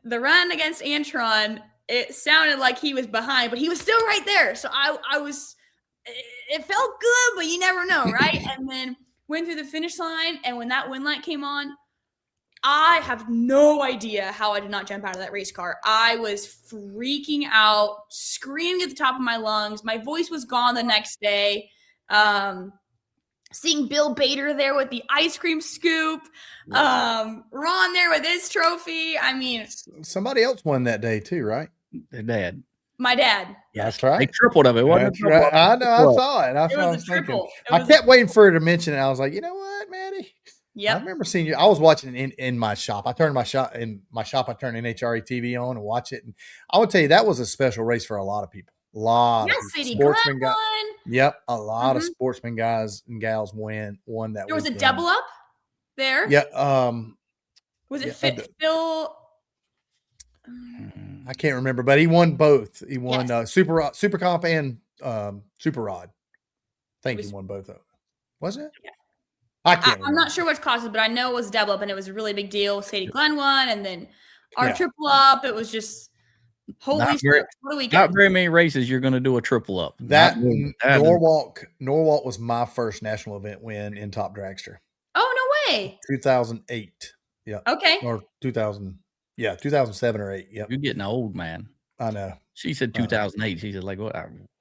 the run against Antron, it sounded like he was behind, but he was still right there. So it felt good, but you never know, right? And then went through the finish line, and when that wind light came on, I have no idea how I did not jump out of that race car. I was freaking out, screaming at the top of my lungs. My voice was gone the next day. Seeing Bill Bader there with the ice cream scoop, Ron there with his trophy. I mean, somebody else won that day too, right? Their dad. My dad. Yeah, that's right. They tripled of it. Wasn't it? Right. I know. I saw it. That's It what I was was a thinking. triple. I kept waiting for her to mention it. I was like, you know what, Maddie? Yep. I remember seeing you. I was watching it in my shop. I turned I turned NHRA TV on and watch it. And I would tell you that was a special race for a lot of people. A lot of City sportsmen Glen guys. won. Yep, a lot of sportsmen guys and gals won that. There was weekend. a double up there. Yeah. Was it yeah, Phil? I can't remember, but he won both. He won Yes. Super Comp and Super Rod. I think Was- he won both of them. Was it? Yeah. I can't. I'm remember. not sure which causes, but I know it was a double up, and it was a really big deal. Sadie Glenn won, and then our Yeah. triple up. It was just holy Not shit! very- What a weekend! Not very many races you're going to do a triple up. That Not- Norwalk was my first national event win in Top Dragster. Oh no way! 2008. Yeah. Okay. Or 2000. Yeah, 2007 or 8. Yep. You're getting old, man. I know. She said 2008. She said, like, what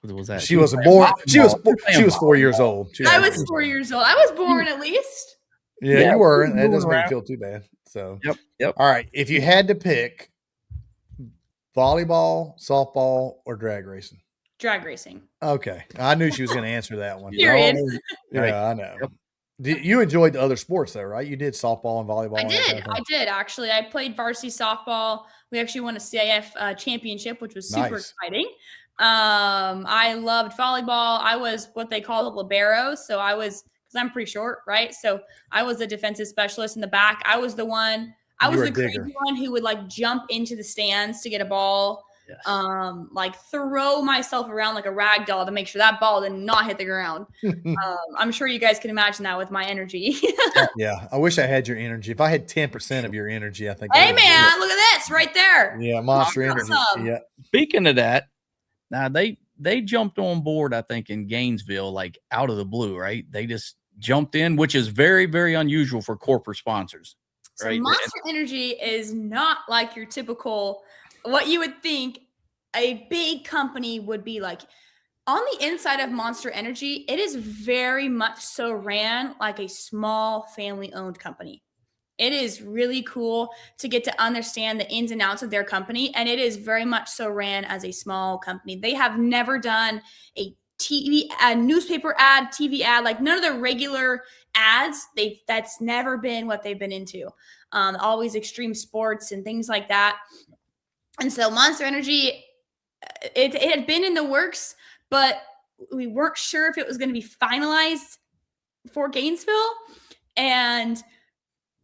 was that? She was born. She was 4 years old. I was 4 years old. I was born at least. Yeah, you were. That doesn't make around. you feel too bad. So. Yep. All right. If you had to pick volleyball, softball, or drag racing. Drag racing. Okay. I knew she was going to answer that one. Period. Yeah, Right. I know. Yep. You enjoyed the other sports though, right? You did softball and volleyball. I and that did. kind of thing. I did actually. I played varsity softball. We actually won a CIF championship, which was super Nice. exciting. I loved volleyball. I was what they call the libero. So I was, because I'm pretty short, right? So I was the defensive specialist in the back. I was the one. I You was were the a crazy digger. one who would like jump into the stands to get a ball. Yes. Like throw myself around like a rag doll to make sure that ball did not hit the ground. I'm sure you guys can imagine that with my energy. Yeah, I wish I had your energy. If I had 10% of your energy, I think. Hey man, look at this right there. Yeah, monster energy. Awesome. Yeah, Speaking of that, now they jumped on board, I think, in Gainesville, like out of the blue, right? They just jumped in, which is very, very unusual for corporate sponsors. So Right. Monster Energy is not like your typical, what you would think a big company would be like. On the inside of Monster Energy, it is very much so ran like a small family-owned company. It is really cool to get to understand the ins and outs of their company, and it is very much so ran as a small company. They have never done a TV ad, newspaper ad, TV ad, like none of the regular ads. That's never been what they've been into. Always extreme sports and things like that. And so Monster Energy, it had been in the works, but we weren't sure if it was going to be finalized for Gainesville. And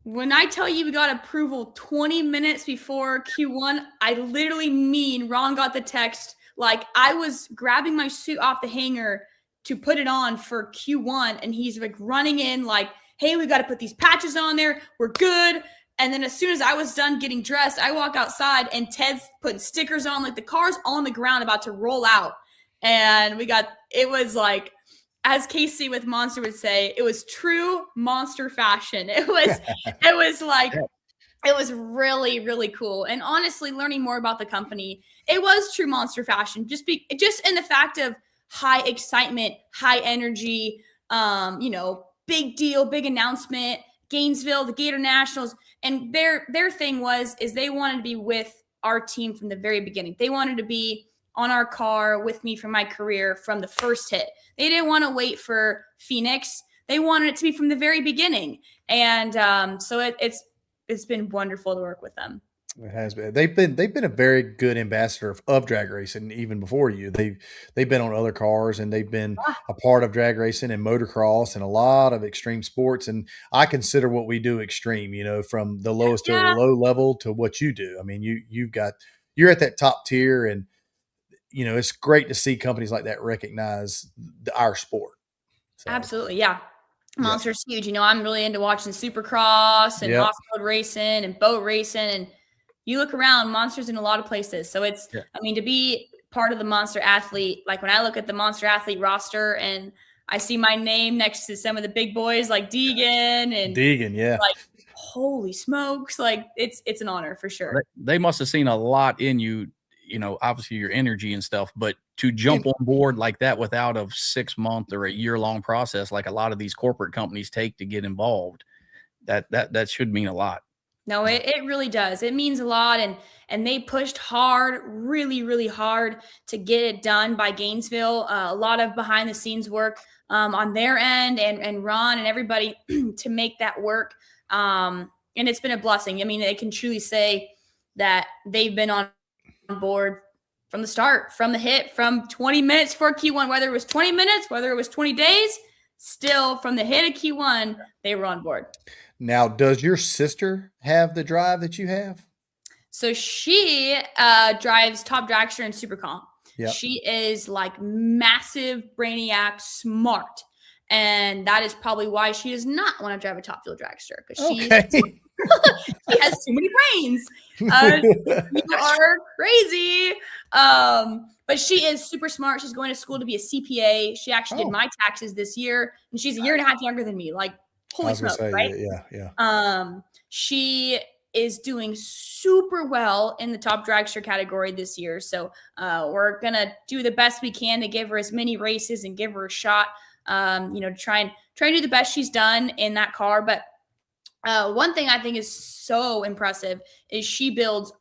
when I tell you we got approval 20 minutes before Q1, I literally mean Ron got the text like I was grabbing my suit off the hanger to put it on for Q1, and he's like running in like, hey, we got to put these patches on there. We're good. And then as soon as I was done getting dressed, I walk outside and Ted's putting stickers on, like the car's on the ground about to roll out. And it was like, as Casey with Monster would say, it was true Monster fashion. It was like, it was really, really cool. And honestly, learning more about the company, it was true Monster fashion. Just in the fact of high excitement, high energy, big deal, big announcement, Gainesville, the Gator Nationals. And their thing is they wanted to be with our team from the very beginning. They wanted to be on our car with me for my career from the first hit. They didn't want to wait for Phoenix. They wanted it to be from the very beginning. And so it's been wonderful to work with them. it has been. They've been a very good ambassador of drag racing even before you. They've been on other cars and they've been a part of drag racing and motocross and a lot of extreme sports. And I consider what we do extreme, from the lowest to the low level to what you do. I mean, you're at that top tier, and it's great to see companies like that recognize our sport. So, Absolutely. Yeah. Monster's huge. I'm really into watching Supercross and off-road racing and boat racing. And you look around, Monster's in a lot of places. So it's, to be part of the Monster athlete, like when I look at the Monster athlete roster and I see my name next to some of the big boys like Deegan and like, holy smokes. Like it's an honor for sure. They must have seen a lot in you, obviously your energy and stuff, but to jump on board like that without a 6-month or a year-long process, like a lot of these corporate companies take to get involved, that should mean a lot. No, it really does. It means a lot. And they pushed hard, really, really hard to get it done by Gainesville. A lot of behind the scenes work on their end and Ron and everybody to make that work. And it's been a blessing. I mean, they can truly say that they've been on board from the start, from the hit, from 20 minutes for Q1, whether it was 20 minutes, whether it was 20 days, still from the hit of Q1, they were on board. Now, does your sister have the drive that you have? So she drives Top Dragster and Super Comp. Yep. She is like massive brainiac smart. And that is probably why she does not want to drive a Top Fuel dragster, because she has too many brains. You are crazy. But she is super smart. She's going to school to be a CPA. She actually did my taxes this year, and she's a year and a half younger than me. Like, holy smokes, right? Yeah. She is doing super well in the Top Dragster category this year. So we're going to do the best we can to give her as many races and give her a shot. To try and do the best she's done in that car. But one thing I think is so impressive is she builds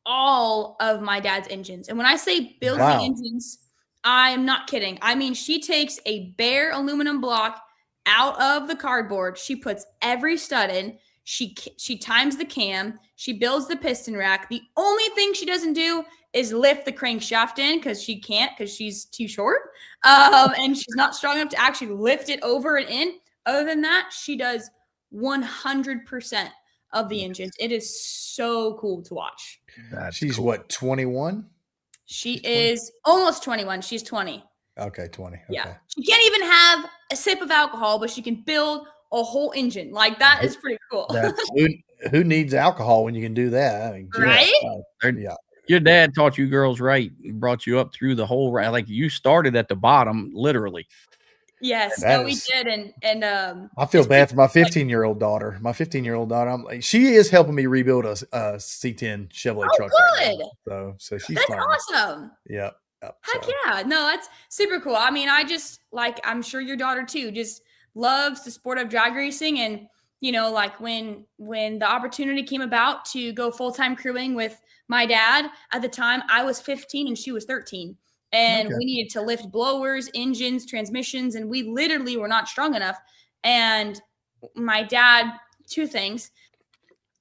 all of my dad's engines. And when I say builds the engines, I'm not kidding. I mean, she takes a bare aluminum block out of the cardboard. She puts every stud in. She times the cam. She builds the piston rack. The only thing she doesn't do is lift the crankshaft in, because she can't, because she's too short. And she's not strong enough to actually lift it over and in. Other than that, she does 100% of the engines. It is so cool to watch. She's cool. What, 21? She is almost 21. She's 20. Okay, 20. Okay. Yeah. She can't even have a sip of alcohol, but she can build a whole engine. Like, that is pretty cool. Who needs alcohol when you can do that? I mean, right? Your dad taught you girls right, brought you up through the whole round. Like, you started at the bottom, literally. Yes, we did. And I feel bad for my 15-year-old daughter. My 15-year-old daughter, she is helping me rebuild a C10 Chevrolet truck. Good. Right, so she's That's awesome. Yep. Heck yeah. No, that's super cool. I mean, I just, like, I'm sure your daughter too just loves the sport of drag racing. And, like when the opportunity came about to go full-time crewing with my dad, at the time I was 15 and she was 13. And we needed to lift blowers, engines, transmissions, and we literally were not strong enough. And my dad, two things.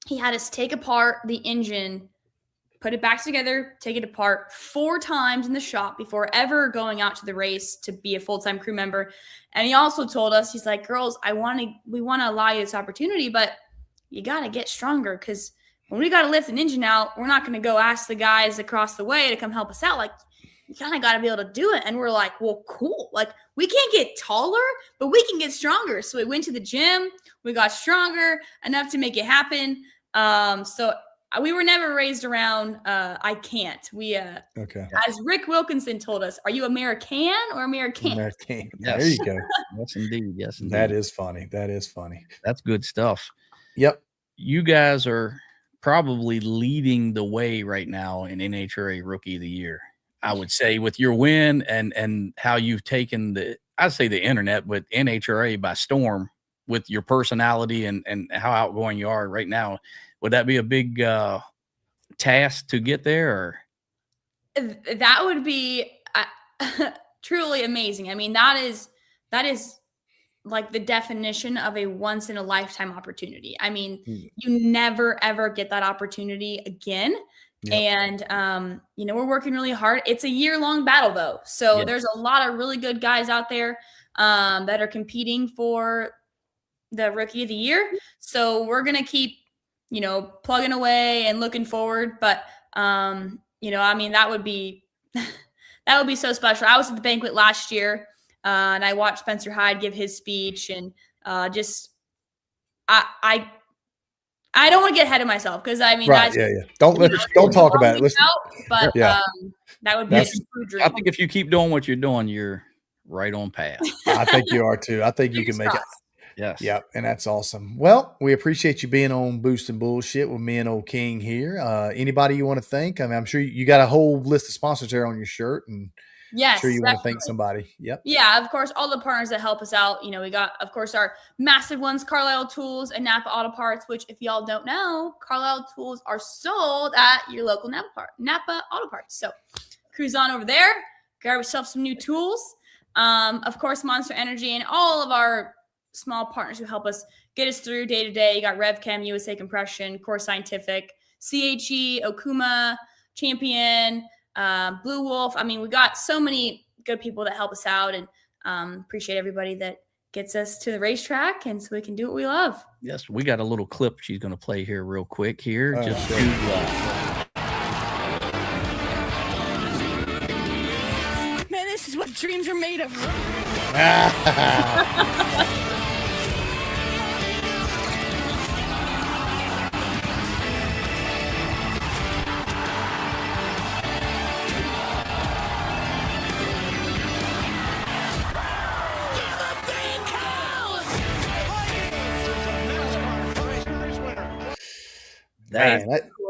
He had us take apart the engine, put it back together, take it apart 4 times in the shop before ever going out to the race to be a full-time crew member. And he also told us, he's like, girls, we want to allow you this opportunity, but you got to get stronger, because when we got to lift an engine out, we're not going to go ask the guys across the way to come help us out. Like, you kind of got to be able to do it. And we're like, well, cool. Like, we can't get taller, but we can get stronger. So we went to the gym. We got stronger enough to make it happen. So we were never raised around, I can't. We, as Rick Wilkinson told us, are you American or American? American. Yes. There you go. Yes, indeed. Yes, indeed. That is funny. That's good stuff. Yep. You guys are probably leading the way right now in NHRA Rookie of the Year. I would say, with your win and how you've taken I'd say the internet, but NHRA by storm with your personality and how outgoing you are right now. Would that be a big task to get there? Or? That would be truly amazing. I mean, that is like the definition of a once in a lifetime opportunity. I mean, you never, ever get that opportunity again. Yep. And, we're working really hard. It's a year-long battle, though. So there's a lot of really good guys out there that are competing for the Rookie of the Year. So we're going to keep, plugging away and looking forward. But, I mean, that would be that would be so special. I was at the banquet last year, and I watched Spencer Hyde give his speech, and just I don't want to get ahead of myself because I mean, Right? Yeah. Don't talk about it. Listen. But Yeah. that would be a true dream. I think if you keep doing what you're doing, you're right on path. I think you are too. I think you can make it. Yes. Yeah, and that's awesome. Well, we appreciate you being on Boost and Bullshit with me and old King here. Anybody you want to thank? I mean, I'm sure you got a whole list of sponsors there on your shirt, and yes, I'm sure you want to thank somebody. Yep. Yeah, of course, all the partners that help us out. You know, we got, of course, our massive ones, Carlisle Tools and Napa Auto Parts, which if y'all don't know, Carlisle Tools are sold at your local Napa Auto Parts. So cruise on over there, grab yourself some new tools. Of course, Monster Energy and all of our small partners who help us get us through day to day. You got RevChem, USA Compression, Core Scientific, CHE, Okuma, Champion, Blue Wolf. I mean, we got so many good people that help us out, and appreciate everybody that gets us to the racetrack and so we can do what we love. Yes, we got a little clip she's going to play here real quick here. Just to Man, this is what dreams are made of. Man,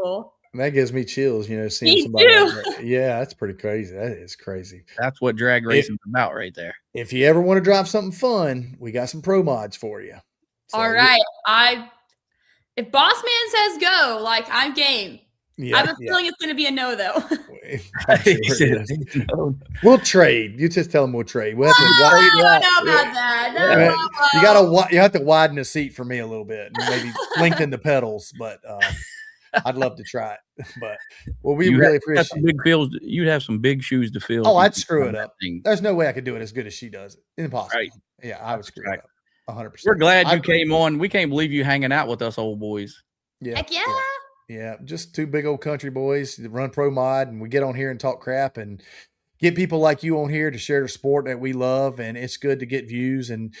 Cool. that gives me chills, seeing Me somebody. too. Like that. Yeah, that's pretty crazy. That is crazy. That's what drag racing's about right there. If you ever want to drive something fun, we got some pro mods for you. So, All right. If Boss Man says go, like, I'm game. Yeah, I have a feeling it's going to be a no, though. I'm sure it is. We'll trade. You just tell them we'll trade. We'll have to I don't know about that. No, you have to widen the seat for me a little bit and maybe lengthen the pedals, but I'd love to try it. But we really appreciate big fields. You'd have some big shoes to fill. Oh, I'd screw it up. Thing. There's no way I could do it as good as she does it. Impossible. Right. Yeah, I would screw it up. 100%. We're glad you came on. We can't believe you hanging out with us old boys. Yeah. Heck yeah. Yeah, just two big old country boys that run pro mod, and we get on here and talk crap and get people like you on here to share the sport that we love. And it's good to get views. And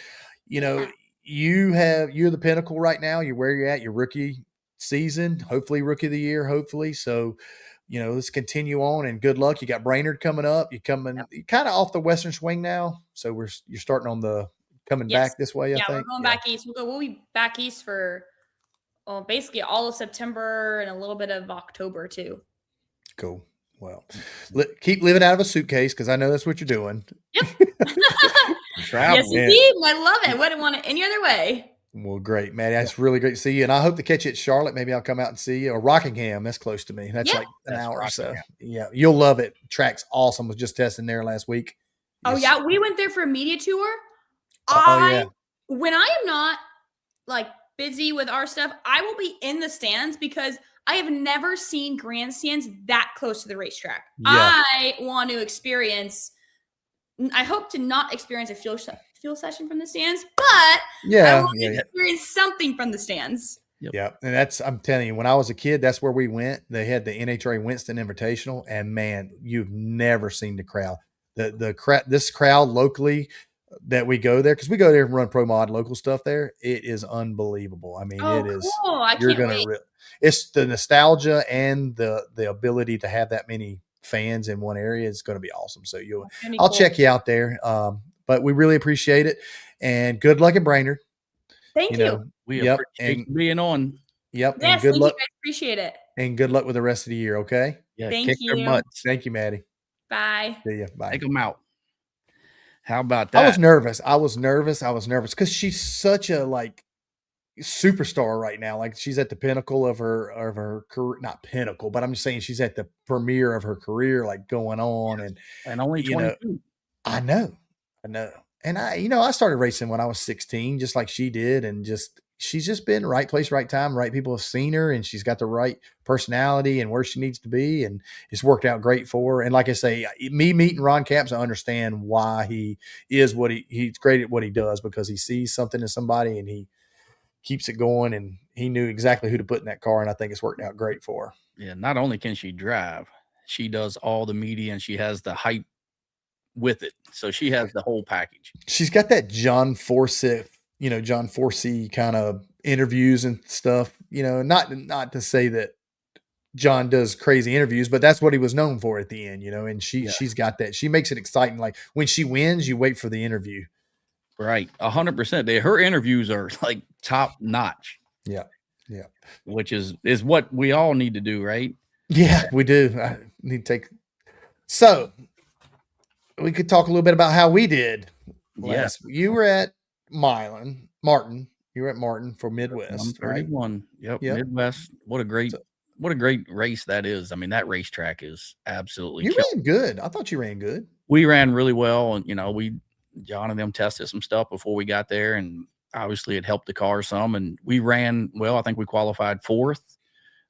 you're the pinnacle right now. You're where you're at, your rookie season, hopefully rookie of the year, hopefully. So, let's continue on, and good luck. You got Brainerd coming up. You're kind of off the western swing now. So you're starting on the coming back this way. I think. We're going back east. We'll be back east for basically all of September and a little bit of October too. Cool. Well, keep living out of a suitcase, because I know that's what you're doing. Yep. Travel. Yes, indeed. I love it. Wouldn't want it any other way. Well, great, Maddie. That's really great to see you. And I hope to catch you at Charlotte. Maybe I'll come out and see you. Or Rockingham. That's close to me. That's like an hour or so. Yeah. You'll love it. Track's awesome. Was just testing there last week. Oh, yeah. We went there for a media tour. When I am not like busy with our stuff, I will be in the stands because I have never seen grandstands that close to the racetrack. Yeah. I want to experience, I hope to not experience a fuel session from the stands, but I want to experience something from the stands. Yep. Yeah. And I'm telling you, when I was a kid, that's where we went. They had the NHRA Winston Invitational, and man, you've never seen the crowd. This crowd locally that we go there, because we go there and run pro mod local stuff there. It is unbelievable. I mean, it is. Cool. You're going to. It's the nostalgia and the ability to have that many fans in one area is going to be awesome. So I'll check you out there. But we really appreciate it, and good luck at Brainerd. Thank you. We appreciate you being on. Yep. Yes, and good luck. I appreciate it. And good luck with the rest of the year. Okay. Yeah. Thank kick you. their butts. Thank you, Maddie. Bye. See ya. Bye. Take them out. How about that? I was nervous because she's such a superstar right now. Like, she's at the pinnacle of her career, not pinnacle, but I'm just saying she's at the premiere of her career, like going on and only 22. I know. And I started racing when I was 16, just like she did. And she's just been right place, right time, right people have seen her, and she's got the right personality and where she needs to be. And it's worked out great for her. And like I say, me meeting Ron Capps, I understand why he is what he's great at what he does, because he sees something in somebody and he keeps it going, and he knew exactly who to put in that car. And I think it's worked out great for her. Yeah. Not only can she drive, she does all the media, and she has the hype with it. So she has the whole package. She's got that John Forsyth, John Forsey kind of interviews and stuff, not to say that John does crazy interviews, but that's what he was known for at the end, and she's got that. She makes it exciting. Like when she wins, you wait for the interview. Right. 100%. Her interviews are like top notch. Yeah. Yeah. Which is what we all need to do, right? Yeah, we do. I need to take. So we could talk a little bit about how we did. Yes. You were at Martin. You were at Martin for Midwest, right? 131. Yep. Midwest. What a great race that is. I mean, that racetrack is absolutely. You ran good. I thought you ran good. We ran really well, and John and them tested some stuff before we got there, and obviously it helped the car some. And we ran well. I think we qualified 4th.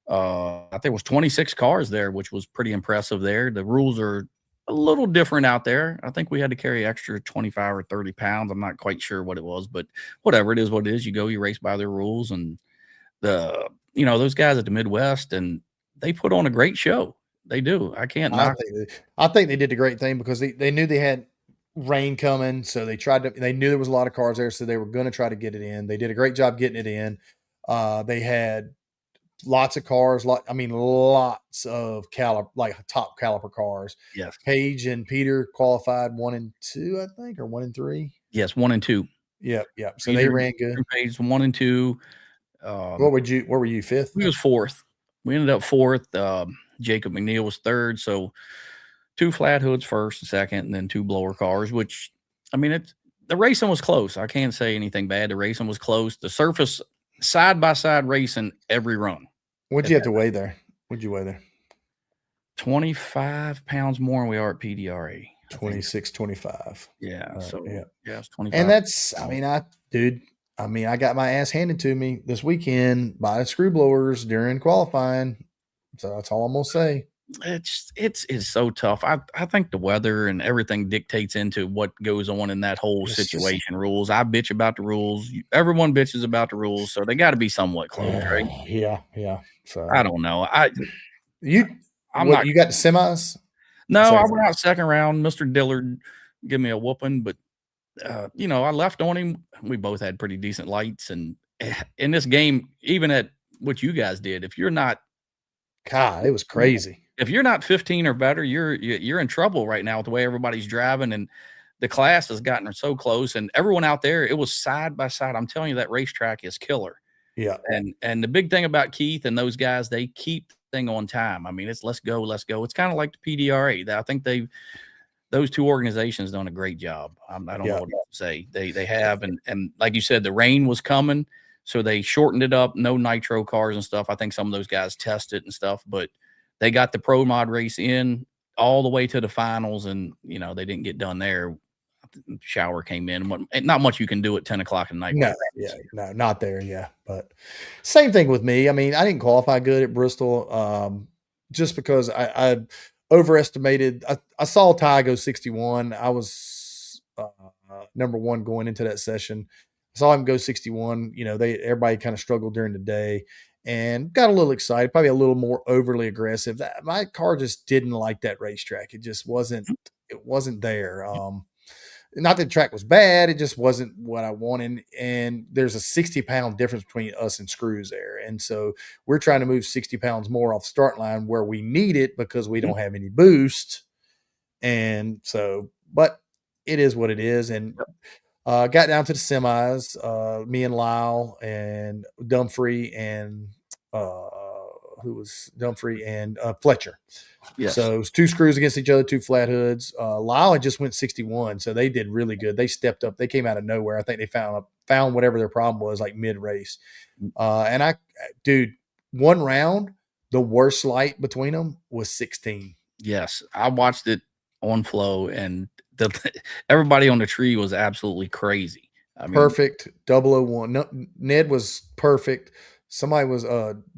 I think it was 26 cars there, which was pretty impressive there. The rules are a little different out there. I think we had to carry extra 25 or 30 pounds. I'm not quite sure what it was, but whatever it is, what it is, you race by their rules. And those guys at the Midwest, and they put on a great show. They do. I can't knock. I think they did a great thing because they knew they had rain coming. So they knew there was a lot of cars there. So they were going to try to get it in. They did a great job getting it in. They had lots of cars, lots of top caliper cars. Yes. Paige and Peter qualified 1 and 2, I think, or 1 and 3. Yes, 1 and 2. Yep. So Peter, they ran good. Paige 1 and 2. What were you? 5th? We was 4th. We ended up 4th. Jacob McNeil was 3rd. So 2 flat hoods 1st and 2nd, and then 2 blower cars, which, I mean, the racing was close. I can't say anything bad. The racing was close. The surface side-by-side racing every run. What'd you have to weigh there? What'd you weigh there? 25 pounds more than we are at PDRA. 26, 25. Yeah. It's 25. And that's, I got my ass handed to me this weekend by the screw blowers during qualifying. So that's all I'm going to say. It's so tough. I think the weather and everything dictates into what goes on in that whole situation. Rules. I bitch about the rules. Everyone bitches about the rules, so they got to be somewhat close, right? Yeah. So I don't know. You got the semis? No, I went out 2nd round. Mr. Dillard gave me a whooping, but I left on him. We both had pretty decent lights, and in this game, even at what you guys did, if you're not, God, it was crazy. If you're not 15 or better, you're in trouble right now with the way everybody's driving, and the class has gotten so close. And everyone out there, it was side by side. I'm telling you, that racetrack is killer. Yeah. And the big thing about Keith and those guys, they keep the thing on time. I mean, it's let's go. It's kind of like the PDRA. I think those 2 organizations done a great job. I don't know what to say. They have, and like you said, the rain was coming, so they shortened it up. No nitro cars and stuff. I think some of those guys tested and stuff, but they got the pro mod race in all the way to the finals, and they didn't get done there. Shower came in. Not much you can do at 10 o'clock at night. No, not there. Yeah, but same thing with me. I mean, I didn't qualify good at Bristol, just because I overestimated. I saw Ty go 61. I was number 1 going into that session. I saw him go 61. Everybody kind of struggled during the day. And got a little excited, probably a little more overly aggressive. My car just didn't like that racetrack. It just wasn't there. Not that the track was bad. It just wasn't what I wanted. And there's a 60-pound difference between us and Screws there. And so we're trying to move 60 pounds more off the start line where we need it because we don't have any boost. And so, but it is what it is. And got down to the semis, me and Lyle and Dumfrey and Fletcher. Yes. So it was 2 screws against each other, 2 flat hoods. Lyle had just went 61, so they did really good. They stepped up. They came out of nowhere. I think they found whatever their problem was, like mid-race. And one round, the worst light between them was 16. Yes, I watched it on flow, and everybody on the tree was absolutely crazy. I mean, perfect. 001. No, Ned was perfect. Somebody was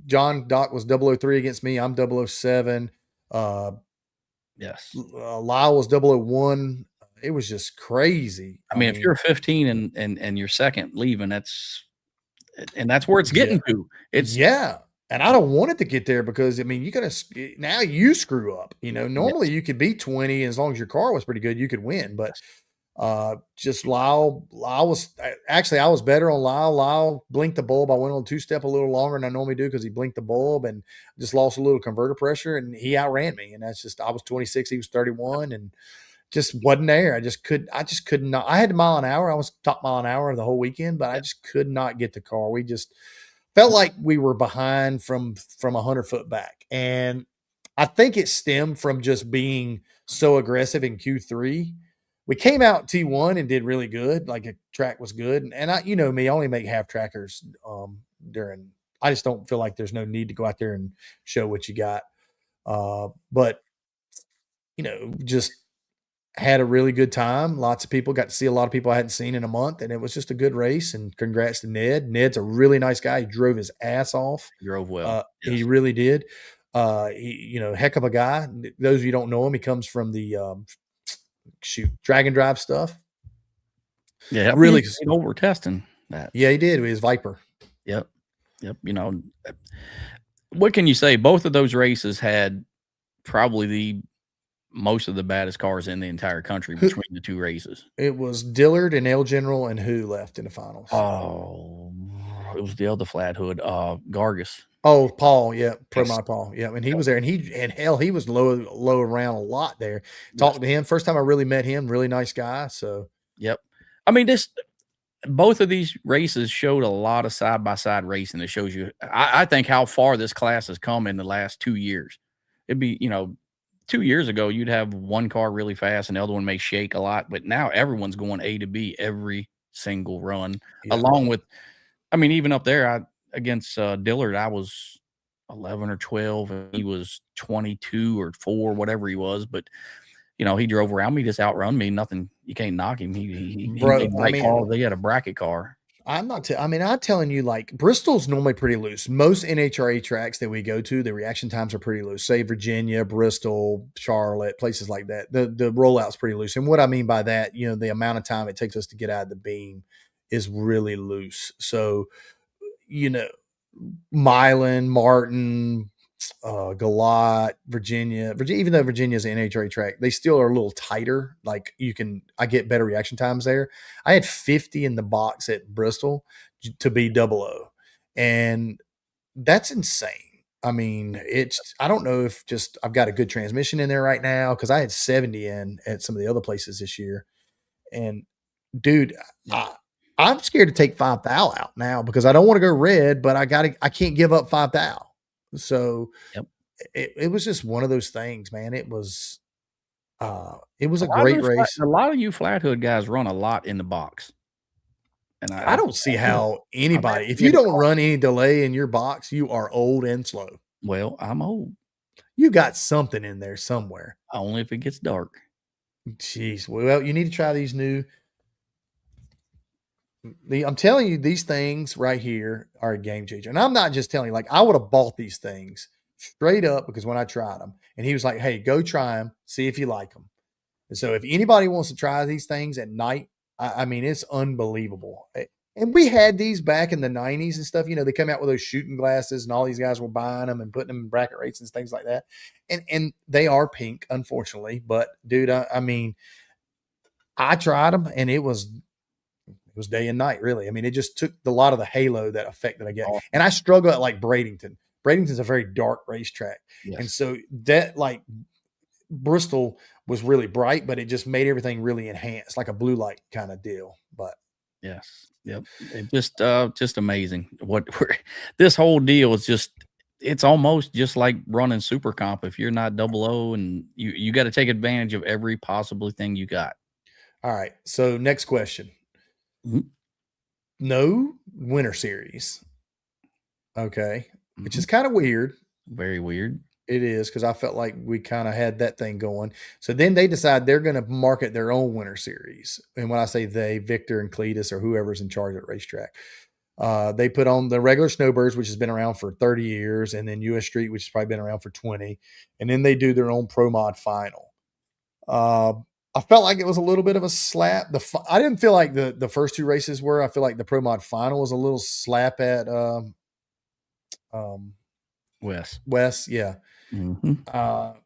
John Doc was 003 against me. I'm 007. Yes. Lyle was 001. It was just crazy. I mean, if you're 15 and you're 2nd leaving, that's where it's getting to. It's And I don't want it to get there because I mean, now you screw up. Normally Yes. you could beat 20 as long as your car was pretty good, you could win. But just Lyle was actually I was better on Lyle. Lyle blinked the bulb. I went on 2-step a little longer than I normally do because he blinked the bulb and just lost a little converter pressure and he outran me. And that's just I was 26, he was 31, and just wasn't there. I just could not. I had the mile an hour. I was top mile an hour the whole weekend, but I just could not get the car. We just felt like we were behind from 100 foot back. And I think it stemmed from just being so aggressive in Q3. We came out T1 and did really good. Like the track was good. And I, me, I only make half trackers I just don't feel like there's no need to go out there and show what you got. But just had a really good time. Lots of people got to see a lot of people I hadn't seen in a month, and it was just a good race. And congrats to Ned. Ned's a really nice guy. He drove his ass off. He drove well. He Yes. really did. Heck of a guy. Those of you who don't know him, he comes from the Dragon Drive stuff. Yeah, Really over testing that. Yeah, he did with his Viper. Yep. What can you say? Both of those races had probably the most of the baddest cars in the entire country between the two races. It was Dillard and El General and who left in the finals? Oh, it was the other flat hood, Gargus. Oh, Paul, yeah, Pro Yes. Mod Paul, yeah, and he was there, and he was low around a lot there. Talked to him first time I really met him, really nice guy. So, yep. I mean, both of these races showed a lot of side by side racing. It shows you, I think, how far this class has come in the last 2 years. It'd be, 2 years ago, you'd have one car really fast and the other one may shake a lot, but now everyone's going A to B every single run. yeah. Along with, I mean, even up there, against Dillard, I was 11 or 12, and he was 22 or 4, whatever he was. But he drove around me, just outrun me. Nothing, you can't knock him. He had a bracket car. I'm telling you, like, Bristol's normally pretty loose. Most NHRA tracks that we go to, the reaction times are pretty loose. Say Virginia, Bristol, Charlotte, places like that. The rollout's pretty loose. And what I mean by that, the amount of time it takes us to get out of the beam is really loose. So, Milan, Martin, Galat, Virginia, even though Virginia's an NHRA track, they still are a little tighter. Like I get better reaction times there. I had 50 in the box at Bristol to be 00. And that's insane. I mean, I don't know if I've got a good transmission in there right now, because I had 70 in at some of the other places this year. And dude, I'm scared to take 5 thou out now because I don't want to go red, but I can't give up 5 thou. So it was just one of those things, man. It was a great race. A lot of you flat hood guys run a lot in the box. And I don't see how anybody, if you don't run any delay in your box, you are old and slow. Well, I'm old. You got something in there somewhere. Only if it gets dark. Jeez. Well, you need to try these new. I'm telling you, these things right here are a game changer. And I'm not just telling you, like, I would have bought these things straight up because when I tried them, and he was like, hey, go try them, see if you like them. And so if anybody wants to try these things at night, I mean, it's unbelievable. And we had these back in the 90s and stuff. They come out with those shooting glasses, and all these guys were buying them and putting them in bracket races and things like that. And they are pink, unfortunately. But, dude, I mean, I tried them, and it was day and night, really. I mean, it just took a lot of the halo, that effect that I get. And I struggle at like Bradenton. Bradenton's a very dark racetrack. Yes. And so that, like, Bristol was really bright, but it just made everything really enhanced, like a blue light kind of deal. But yes. Yep. It just amazing. This whole deal is it's almost just like running super comp. If you're not 00, and you got to take advantage of every possible thing you got. All right. So next question. Mm-hmm. No winter series. Okay. Mm-hmm. Which is kind of weird. Very weird. It is, because I felt like we kind of had that thing going. So then they decide they're going to market their own winter series. And when I say they, Victor and Cletus or whoever's in charge at racetrack, they put on the regular Snowbirds, which has been around for 30 years, and then US Street, which has probably been around for 20. And then they do their own Pro Mod final. I felt like it was a little bit of a slap. I didn't feel like the first 2 races were. I feel like the Pro Mod final was a little slap at Wes, yeah. Mhm.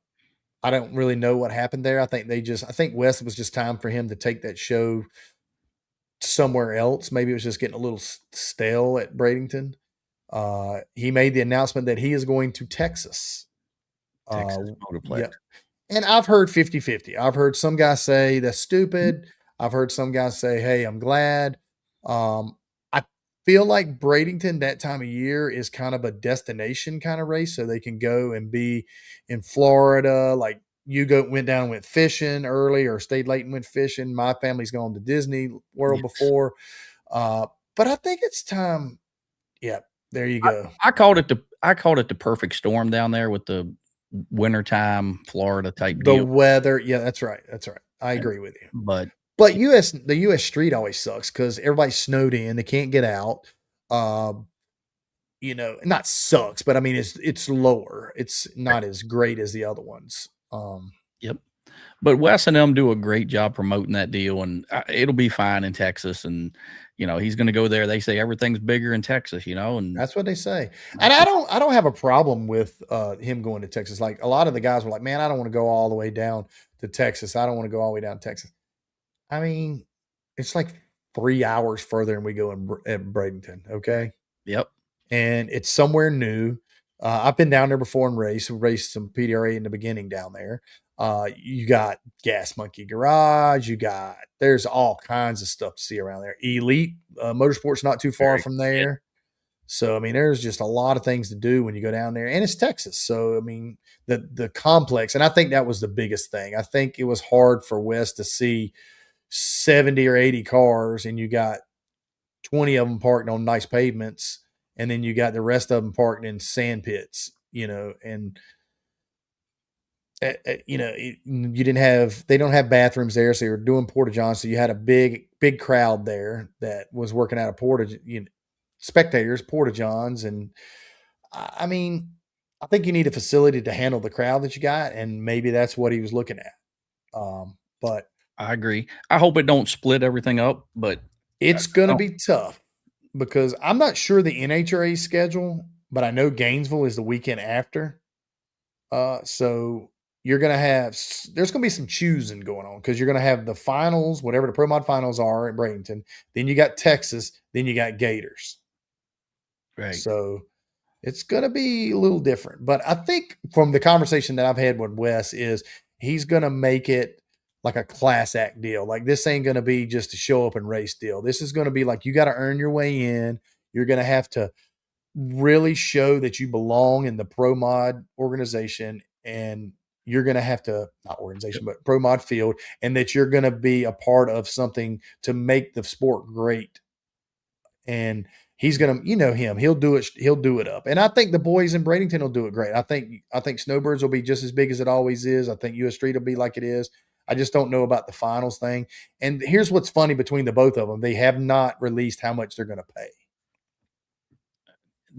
I don't really know what happened there. I think Wes was just time for him to take that show somewhere else. Maybe it was just getting a little stale at Bradenton. He made the announcement that he is going to Texas. Texas Motorplex. Yeah. And I've heard 50-50. I've heard some guys say that's stupid. I've heard some guys say, hey, I'm glad. I feel like Bradenton that time of year is kind of a destination kind of race, so they can go and be in Florida. Like you went down and went fishing early or stayed late and went fishing. My family's gone to Disney World before. But I think it's time. Yeah, there you go. I called it the perfect storm down there with the wintertime Florida type The deal. weather. Yeah, that's right. That's right. I agree with you. But the US street always sucks because everybody's snowed in. They can't get out. Not sucks, but I mean, it's lower. It's not as great as the other ones. Yep. But Wes and them do a great job promoting that deal, and it'll be fine in Texas. And he's going to go there. They say everything's bigger in Texas, and that's what they say. And I don't have a problem with him going to Texas. Like a lot of the guys were like, man, I don't want to go all the way down to Texas. I don't want to go all the way down to Texas. I mean, it's like 3 hours further than we go at Bradenton. Okay. Yep. And it's somewhere new. I've been down there before and raced some PDRA in the beginning down there. You got Gas Monkey Garage. There's all kinds of stuff to see around there. Elite Motorsports not too far from there. So, I mean, there's just a lot of things to do when you go down there, and it's Texas. So, I mean, the complex, and I think that was the biggest thing. I think it was hard for Wes to see 70 or 80 cars, and you got 20 of them parked on nice pavements, and then you got the rest of them parked in sand pits, and they don't have bathrooms there. So you're doing porta johns. So you had a big crowd there that was working out of spectators, porta johns. And I mean, I think you need a facility to handle the crowd that you got. And maybe that's what he was looking at. But I agree. I hope it don't split everything up, but it's going to be tough because I'm not sure the NHRA schedule, but I know Gainesville is the weekend after. So there's going to be some choosing going on because you're going to have the finals, whatever the Pro Mod finals are in Bradenton. Then you got Texas. Then you got Gators. Right. So it's going to be a little different. But I think from the conversation that I've had with Wes is he's going to make it like a class act deal. Like this ain't going to be just a show up and race deal. This is going to be like you got to earn your way in. You're going to have to really show that you belong in the Pro Mod organization, and you're going to have to, not organization, but Pro Mod field, and that you're going to be a part of something to make the sport great. And he's going to, him, he'll do it up. And I think the boys in Bradenton will do it great. I think Snowbirds will be just as big as it always is. I think US Street will be like it is. I just don't know about the finals thing. And here's what's funny between the both of them. They have not released how much they're going to pay.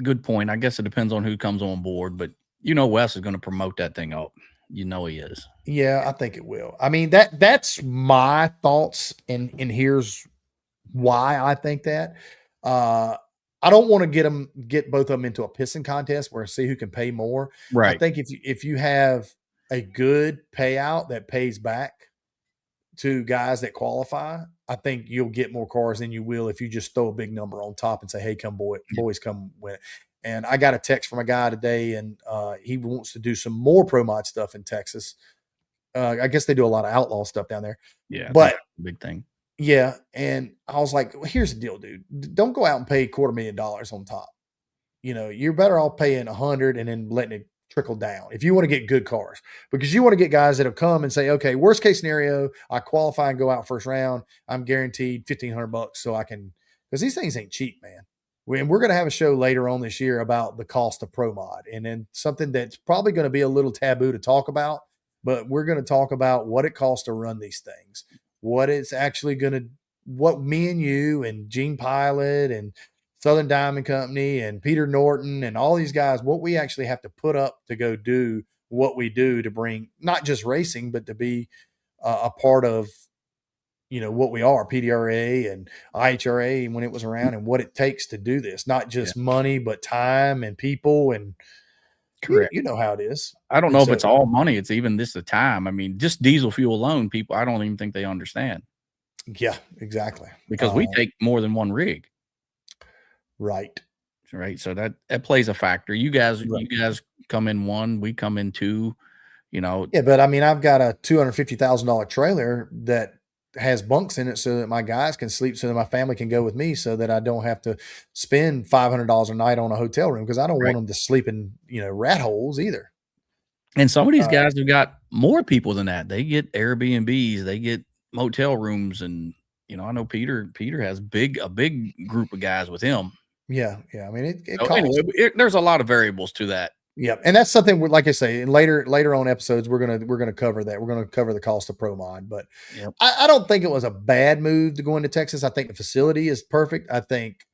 Good point. I guess it depends on who comes on board, but Wes is going to promote that thing up. He is. Yeah, I think it will. I mean, that's my thoughts, and here's why I think that. I don't want to get both of them into a pissing contest where see who can pay more. Right. I think if you have a good payout that pays back to guys that qualify, I think you'll get more cars than you will if you just throw a big number on top and say, hey, boys, come win it. And I got a text from a guy today, and he wants to do some more Pro Mod stuff in Texas. I guess they do a lot of outlaw stuff down there. Yeah, but that's a big thing. Yeah, and I was like, well, here's the deal, dude. Don't go out and pay $250,000 on top. You're better off paying $100,000 and then letting it trickle down if you want to get good cars, because you want to get guys that have come and say, okay, worst case scenario, I qualify and go out first round. I'm guaranteed $1,500 so I can, because these things ain't cheap, man. We're going to have a show later on this year about the cost of Pro Mod, and then something that's probably going to be a little taboo to talk about, but we're going to talk about what it costs to run these things, what it's actually what me and you and Gene Pilot and Southern Diamond Company and Peter Norton and all these guys, what we actually have to put up to go do what we do to bring not just racing, but to be a part of, what we are, PDRA and IHRA when it was around, and what it takes to do this, not just money, but time and people. And Correct. You know how it is. I don't And know if so- it's all money. It's even this the time. I mean, just diesel fuel alone, people, I don't even think they understand Yeah, exactly. because we take more than one rig, Right. right? So that plays a factor. You guys come in one, we come in two. You know, Yeah, but I mean, I've got a $250,000 trailer that has bunks in it so that my guys can sleep, so that my family can go with me, so that I don't have to spend $500 a night on a hotel room, because I don't Right. want them to sleep in, rat holes either. and some of these guys have got more people than that. They get Airbnbs, they get motel rooms, and I know Peter has a big group of guys with him. Yeah. I mean, it So costs. anyway, there's a lot of variables to that. Yeah, and that's something like I say, in later on episodes, we're gonna cover that. We're gonna cover the cost of Pro Mod, but Yep. I don't think it was a bad move to go into Texas. I think the facility is perfect. I think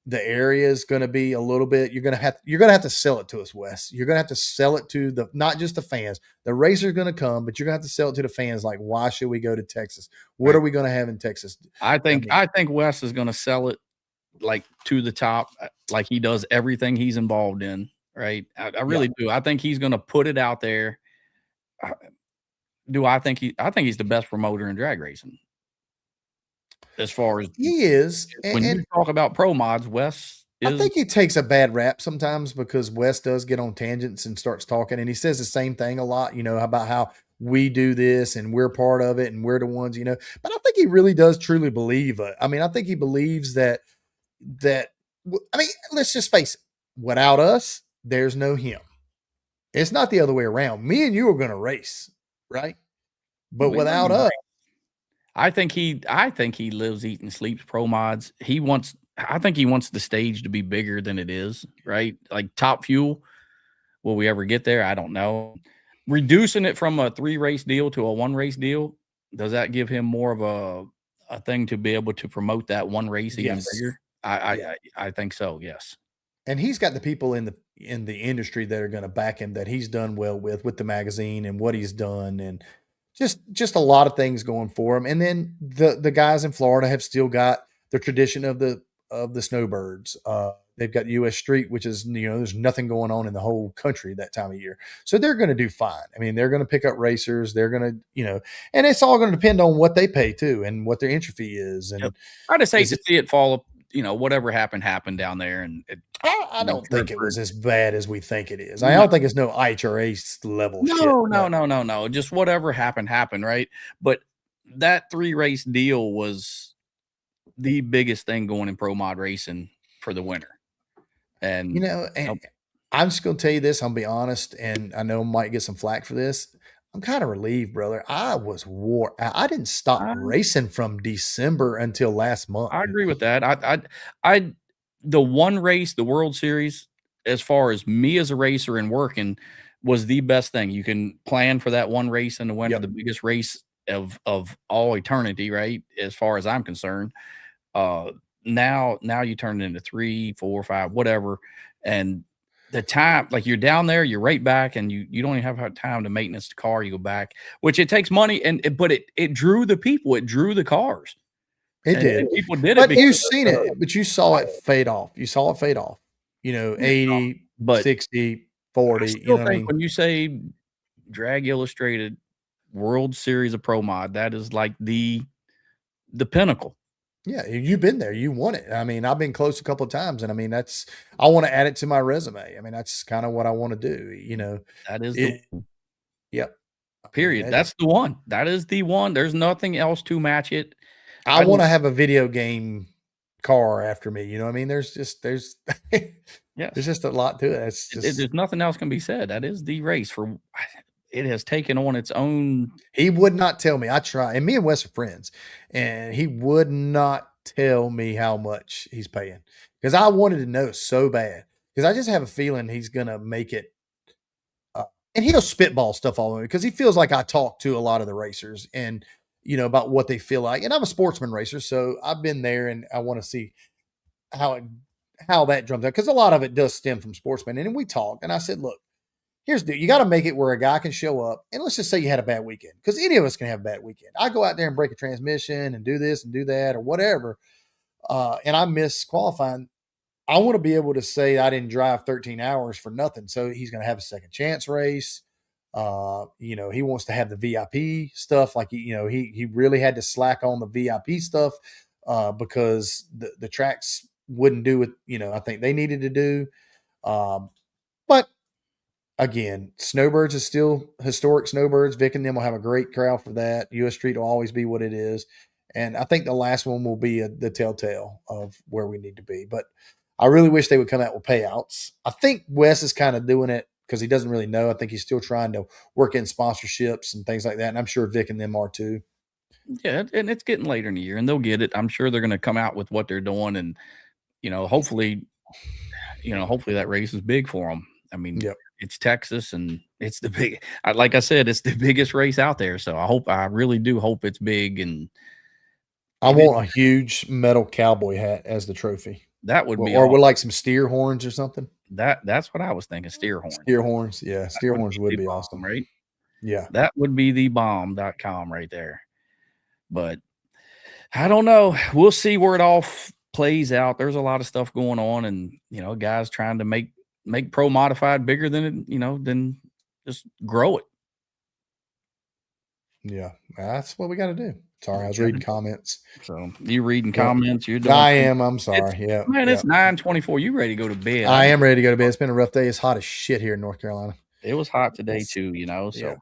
the area is going to be a little bit. You're gonna have to sell it to us, Wes. You're gonna have to sell it to not just the fans. The racers going to come, but you're gonna have to sell it to the fans. Like, why should we go to Texas? What are we going to have in Texas? I think Wes is going to sell it like to the top, like he does everything he's involved in. Right. I really do. I think he's going to put it out there. I think he's the best promoter in drag racing. As far as he is, when you talk about pro mods, Wes I think he takes a bad rap sometimes, because Wes does get on tangents and starts talking, and he says the same thing a lot, about how we do this and we're part of it and we're the ones, but I think he really does truly believe it. I mean, I think he believes that, I mean, let's just face it, without us, there's no him. It's not the other way around. Me and you are going to race, right? But without us, I think he lives, eats, and sleeps pro mods. I think he wants the stage to be bigger than it is, right? Like Top Fuel. Will we ever get there? I don't know. Reducing it from a 3-race deal to a 1-race deal, does that give him more of a thing to be able to promote that one race even bigger? I think so. Yes. And he's got the people in the industry that are going to back him, that he's done well with the magazine and what he's done, and just a lot of things going for him. And then the guys in Florida have still got the tradition of the snowbirds. They've got US Street, which is, there's nothing going on in the whole country that time of year. So they're going to do fine. I mean, they're going to pick up racers. They're going to, and it's all going to depend on what they pay too, and what their entry fee is. And I just hate to see it fall, whatever happened down there. And I don't think it was as bad as we think it is. I don't think it's no NHRA level shit. No. Just whatever happened, right? But that 3-race deal was the biggest thing going in pro mod racing for the winter. And I'm just going to tell you this. I'll be honest, and I know I might get some flack for this. I'm kind of relieved, brother. I was wore out. I didn't stop racing from December until last month. I agree with that. The one race, the World Series, as far as me as a racer and working, was the best thing. You can plan for that one race in the winter, the biggest race of all eternity, right? As far as I'm concerned. Now you turn it into 3, 4, 5, whatever. And the time, like, you're down there, you're right back, and you don't even have time to maintenance the car. You go back, which it takes money, but it drew the people, it drew the cars. It did. And people did but it. You've seen it, but you saw it fade off. 80, but 60, 40. I still think when you say Drag Illustrated World Series of Pro Mod, that is like the pinnacle. Yeah, you've been there. You won it. I mean, I've been close a couple of times, and I mean, I want to add it to my resume. I mean, that's kind of what I want to do. That is yep. Period. That's the one. That is the one. There's nothing else to match it. I want to have a video game car after me. You know what I mean? There's just there's a lot to it. There's nothing else can be said. That is the race for. It has taken on its own. He would not tell me. I try, and me and Wes are friends, and he would not tell me how much he's paying, because I wanted to know so bad, because I just have a feeling he's gonna make it. And he'll spitball stuff all over me, because he feels like I talk to a lot of the racers and about what they feel like. And I'm a sportsman racer, so I've been there, and I want to see how that drums out, because a lot of it does stem from sportsmen. And we talk, and I said, look, here's the deal. You got to make it where a guy can show up, and let's just say you had a bad weekend, because any of us can have a bad weekend. I go out there and break a transmission and do this and do that or whatever, and I miss qualifying. I want to be able to say I didn't drive 13 hours for nothing. So he's going to have a second chance race. You know, he wants to have the VIP stuff. Like, you know, he really had to slack on the VIP stuff because the tracks wouldn't do what, you know, I think they needed to do. But again, Snowbirds is still historic Snowbirds. Vic and them will have a great crowd for that. US Street will always be what it is. And I think the last one will be the telltale of where we need to be. But I really wish they would come out with payouts. I think Wes is kind of doing it because he doesn't really know. I think he's still trying to work in sponsorships and things like that. And I'm sure Vic and them are too. Yeah, and it's getting later in the year, and they'll get it. I'm sure they're going to come out with what they're doing, and hopefully that race is big for them. I mean, Yep. It's Texas, and it's the big. Like I said, it's the biggest race out there. So I really do hope it's big, and I want a huge metal cowboy hat as the trophy. that would be Or awesome. with like some steer horns or something. That's what I was thinking. Steer horn. Steer horns. Yeah. Steer horns would the be bomb, awesome. right? Yeah. That would be the bomb.com right there. But I don't know. We'll see where it all plays out. There's a lot of stuff going on, and guys trying to make Pro Modified bigger than than just grow it. Yeah. That's what we got to do. Sorry, I was reading comments. So you reading comments? You're doing. I am. I'm sorry. Yeah. Man, it's 9:24. You ready to go to bed? I am ready to go to bed. It's been a rough day. It's hot as shit here in North Carolina. It was hot today too. So yeah.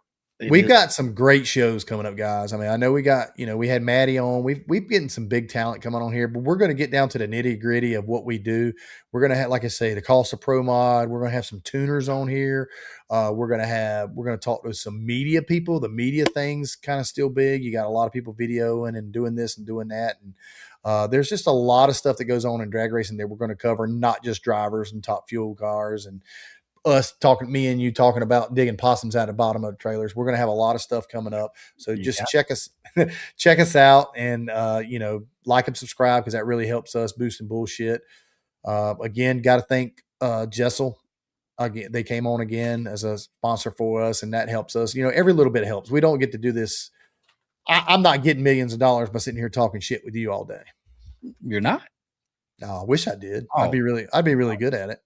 We've got some great shows coming up, guys. I mean, I know we got, we had Maddi on. We've getting some big talent coming on here, but we're going to get down to the nitty gritty of what we do. We're going to have, like I say, the cost of Pro Mod. We're going to have some tuners on here. We're going to talk to some media people. The media thing's kind of still big. You got a lot of people videoing and doing this and doing that. And there's just a lot of stuff that goes on in drag racing that we're going to cover, not just drivers and Top Fuel cars and me and you talking about digging possums out of the bottom of the trailers. We're going to have a lot of stuff coming up. So just check us out and, like and subscribe because that really helps us boosting bullshit. Again, got to thank Jessel. Again, they came on again as a sponsor for us, and that helps us. Every little bit helps. We don't get to do this. I'm not getting millions of dollars by sitting here talking shit with you all day. You're not? No, I wish I did. Oh. I'd be really good at it.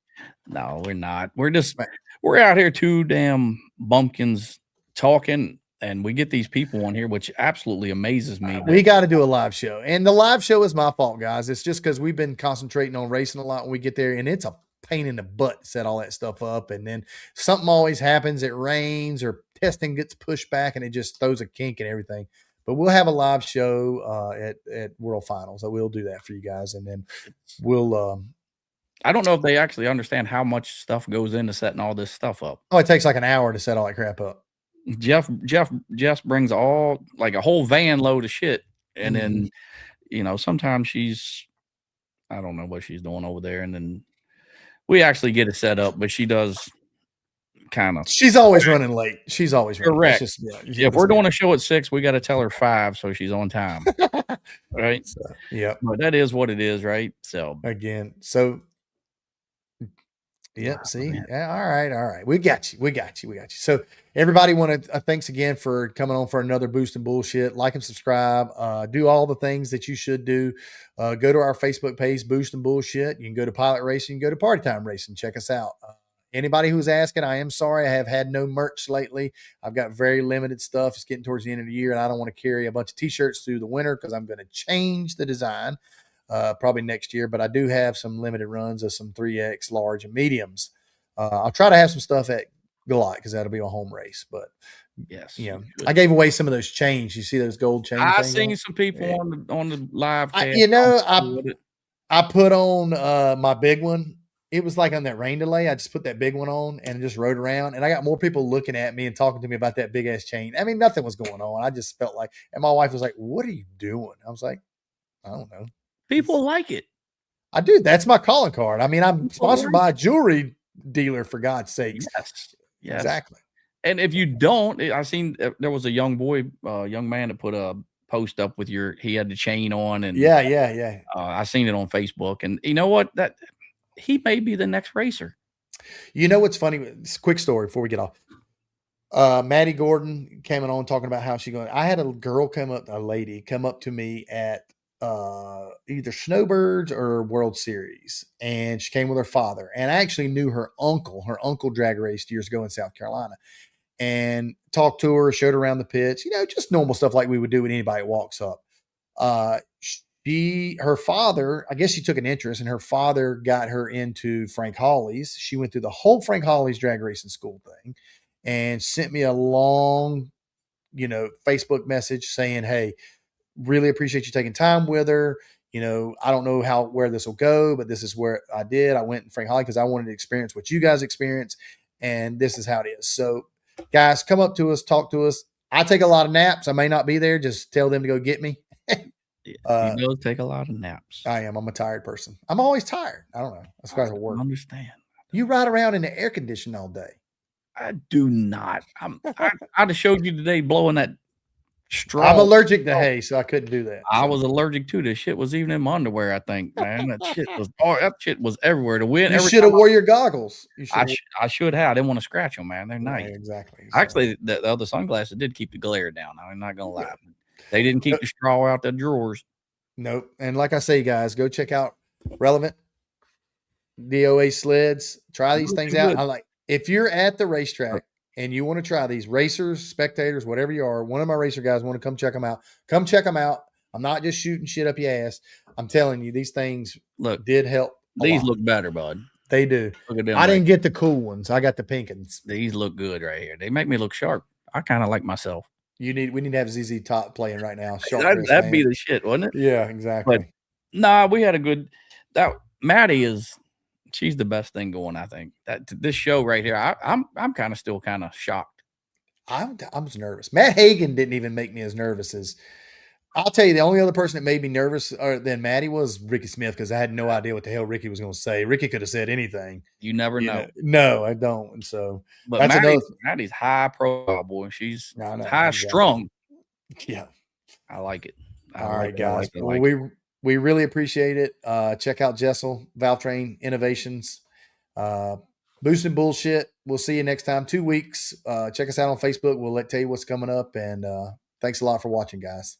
No, we're not. We're out here two damn bumpkins talking, and we get these people on here, which absolutely amazes me. We got to do a live show, and the live show is my fault, guys. It's just because we've been concentrating on racing a lot when we get there, and it's a pain in the butt to set all that stuff up, and then something always happens. It rains or testing gets pushed back, and it just throws a kink and everything. But we'll have a live show at World Finals. So we'll do that for you guys, and then we'll. I don't know if they actually understand how much stuff goes into setting all this stuff up. Oh, it takes like an hour to set all that crap up. Jeff brings like a whole van load of shit. And then, sometimes I don't know what she's doing over there. And then we actually get it set up, but she does kind of. She's always running late. She's always running. Correct. If we're doing a show at 6, we got to tell her 5 so she's on time. Right? So, yeah. But that is what it is, right? So again, Yep. See, yeah, all right. We got you. So everybody thanks again for coming on for another Boost and Bullshit. Like and subscribe, do all the things that you should do. Go to our Facebook page, Boost and Bullshit. You can go to Pilot Racing, go to Party Time Racing. Check us out. Anybody who's asking, I am sorry. I have had no merch lately. I've got very limited stuff. It's getting towards the end of the year, and I don't want to carry a bunch of t-shirts through the winter because I'm going to change the design. Probably next year, but I do have some limited runs of some 3X large and mediums. I'll try to have some stuff at Goliath because that'll be a home race. But yes, I gave away some of those chains. You see those gold chains? I seen some people on the live cast. I put on my big one. It was like on that rain delay. I just put that big one on and just rode around. And I got more people looking at me and talking to me about that big ass chain. I mean, nothing was going on. I just felt like, and my wife was like, "What are you doing?" I was like, "I don't know." People like it. I do. That's my calling card. I mean, I'm sponsored by a jewelry dealer, for God's sakes. Yes. Exactly. And if you don't, I seen there was a young man that put a post up with he had the chain on, and yeah. I seen it on Facebook, and you know what? That he may be the next racer. You know what's funny? It's a quick story before we get off. Maddi Gordon came on talking about how I had a lady come up to me at either Snowbirds or World Series, and she came with her father. And I actually knew her uncle. Her uncle drag raced years ago in South Carolina, and talked to her, showed her around the pits. Just normal stuff like we would do with anybody that walks up. Her father, I guess she took an interest, and her father got her into Frank Hawley's. She went through the whole Frank Hawley's drag racing school thing, and sent me a long, Facebook message saying, "Hey, really appreciate you taking time with her. I don't know where this will go, but this is where I did. I went in Frank Holly because I wanted to experience what you guys experience, and this is how it is." So, guys, come up to us, talk to us. I take a lot of naps. I may not be there. Just tell them to go get me. He does take a lot of naps. I am. I'm a tired person. I'm always tired. I don't know. That's because of work. I understand. You ride around in the air conditioning all day. I do not. I'd have showed you today blowing that straw. I'm allergic to hay, so I couldn't do that. I was allergic to this shit. Was even in my underwear, I think, man. That shit was everywhere. The wind. You should have wore your goggles. I should have. I didn't want to scratch them, man. They're nice. Yeah, exactly. Actually, the other sunglasses did keep the glare down. I'm not gonna lie. They didn't keep the straw out the drawers. Nope. And like I say, guys, go check out Relevant DOA sleds. Try these things out. I'm like, if you're at the racetrack and you want to try these, racers, spectators, whatever you are, one of my racer guys want to come check them out. Come check them out. I'm not just shooting shit up your ass. I'm telling you, these things did help. These look better, bud. They do. Look at them. I didn't get the cool ones. I got the pink ones. These look good right here. They make me look sharp. I kind of like myself. We need to have ZZ Top playing right now. That'd be the shit, wouldn't it? Yeah, exactly. But nah, we had a good. Maddi she's the best thing going. I think that this show right here. I'm kind of still kind of shocked. I was nervous. Matt Hagan didn't even make me as nervous as. I'll tell you, the only other person that made me nervous than Maddi was Ricky Smith, because I had no idea what the hell Ricky was going to say. Ricky could have said anything. You never know. No, I don't. And so, but that's Maddi's high profile, boy. She's high strung. Yeah, I like it. All right, guys. We really appreciate it. Check out Jessel Valvetrain Innovations. Boosting Bullshit. We'll see you next time. 2 weeks. Check us out on Facebook. We'll tell you what's coming up. And thanks a lot for watching, guys.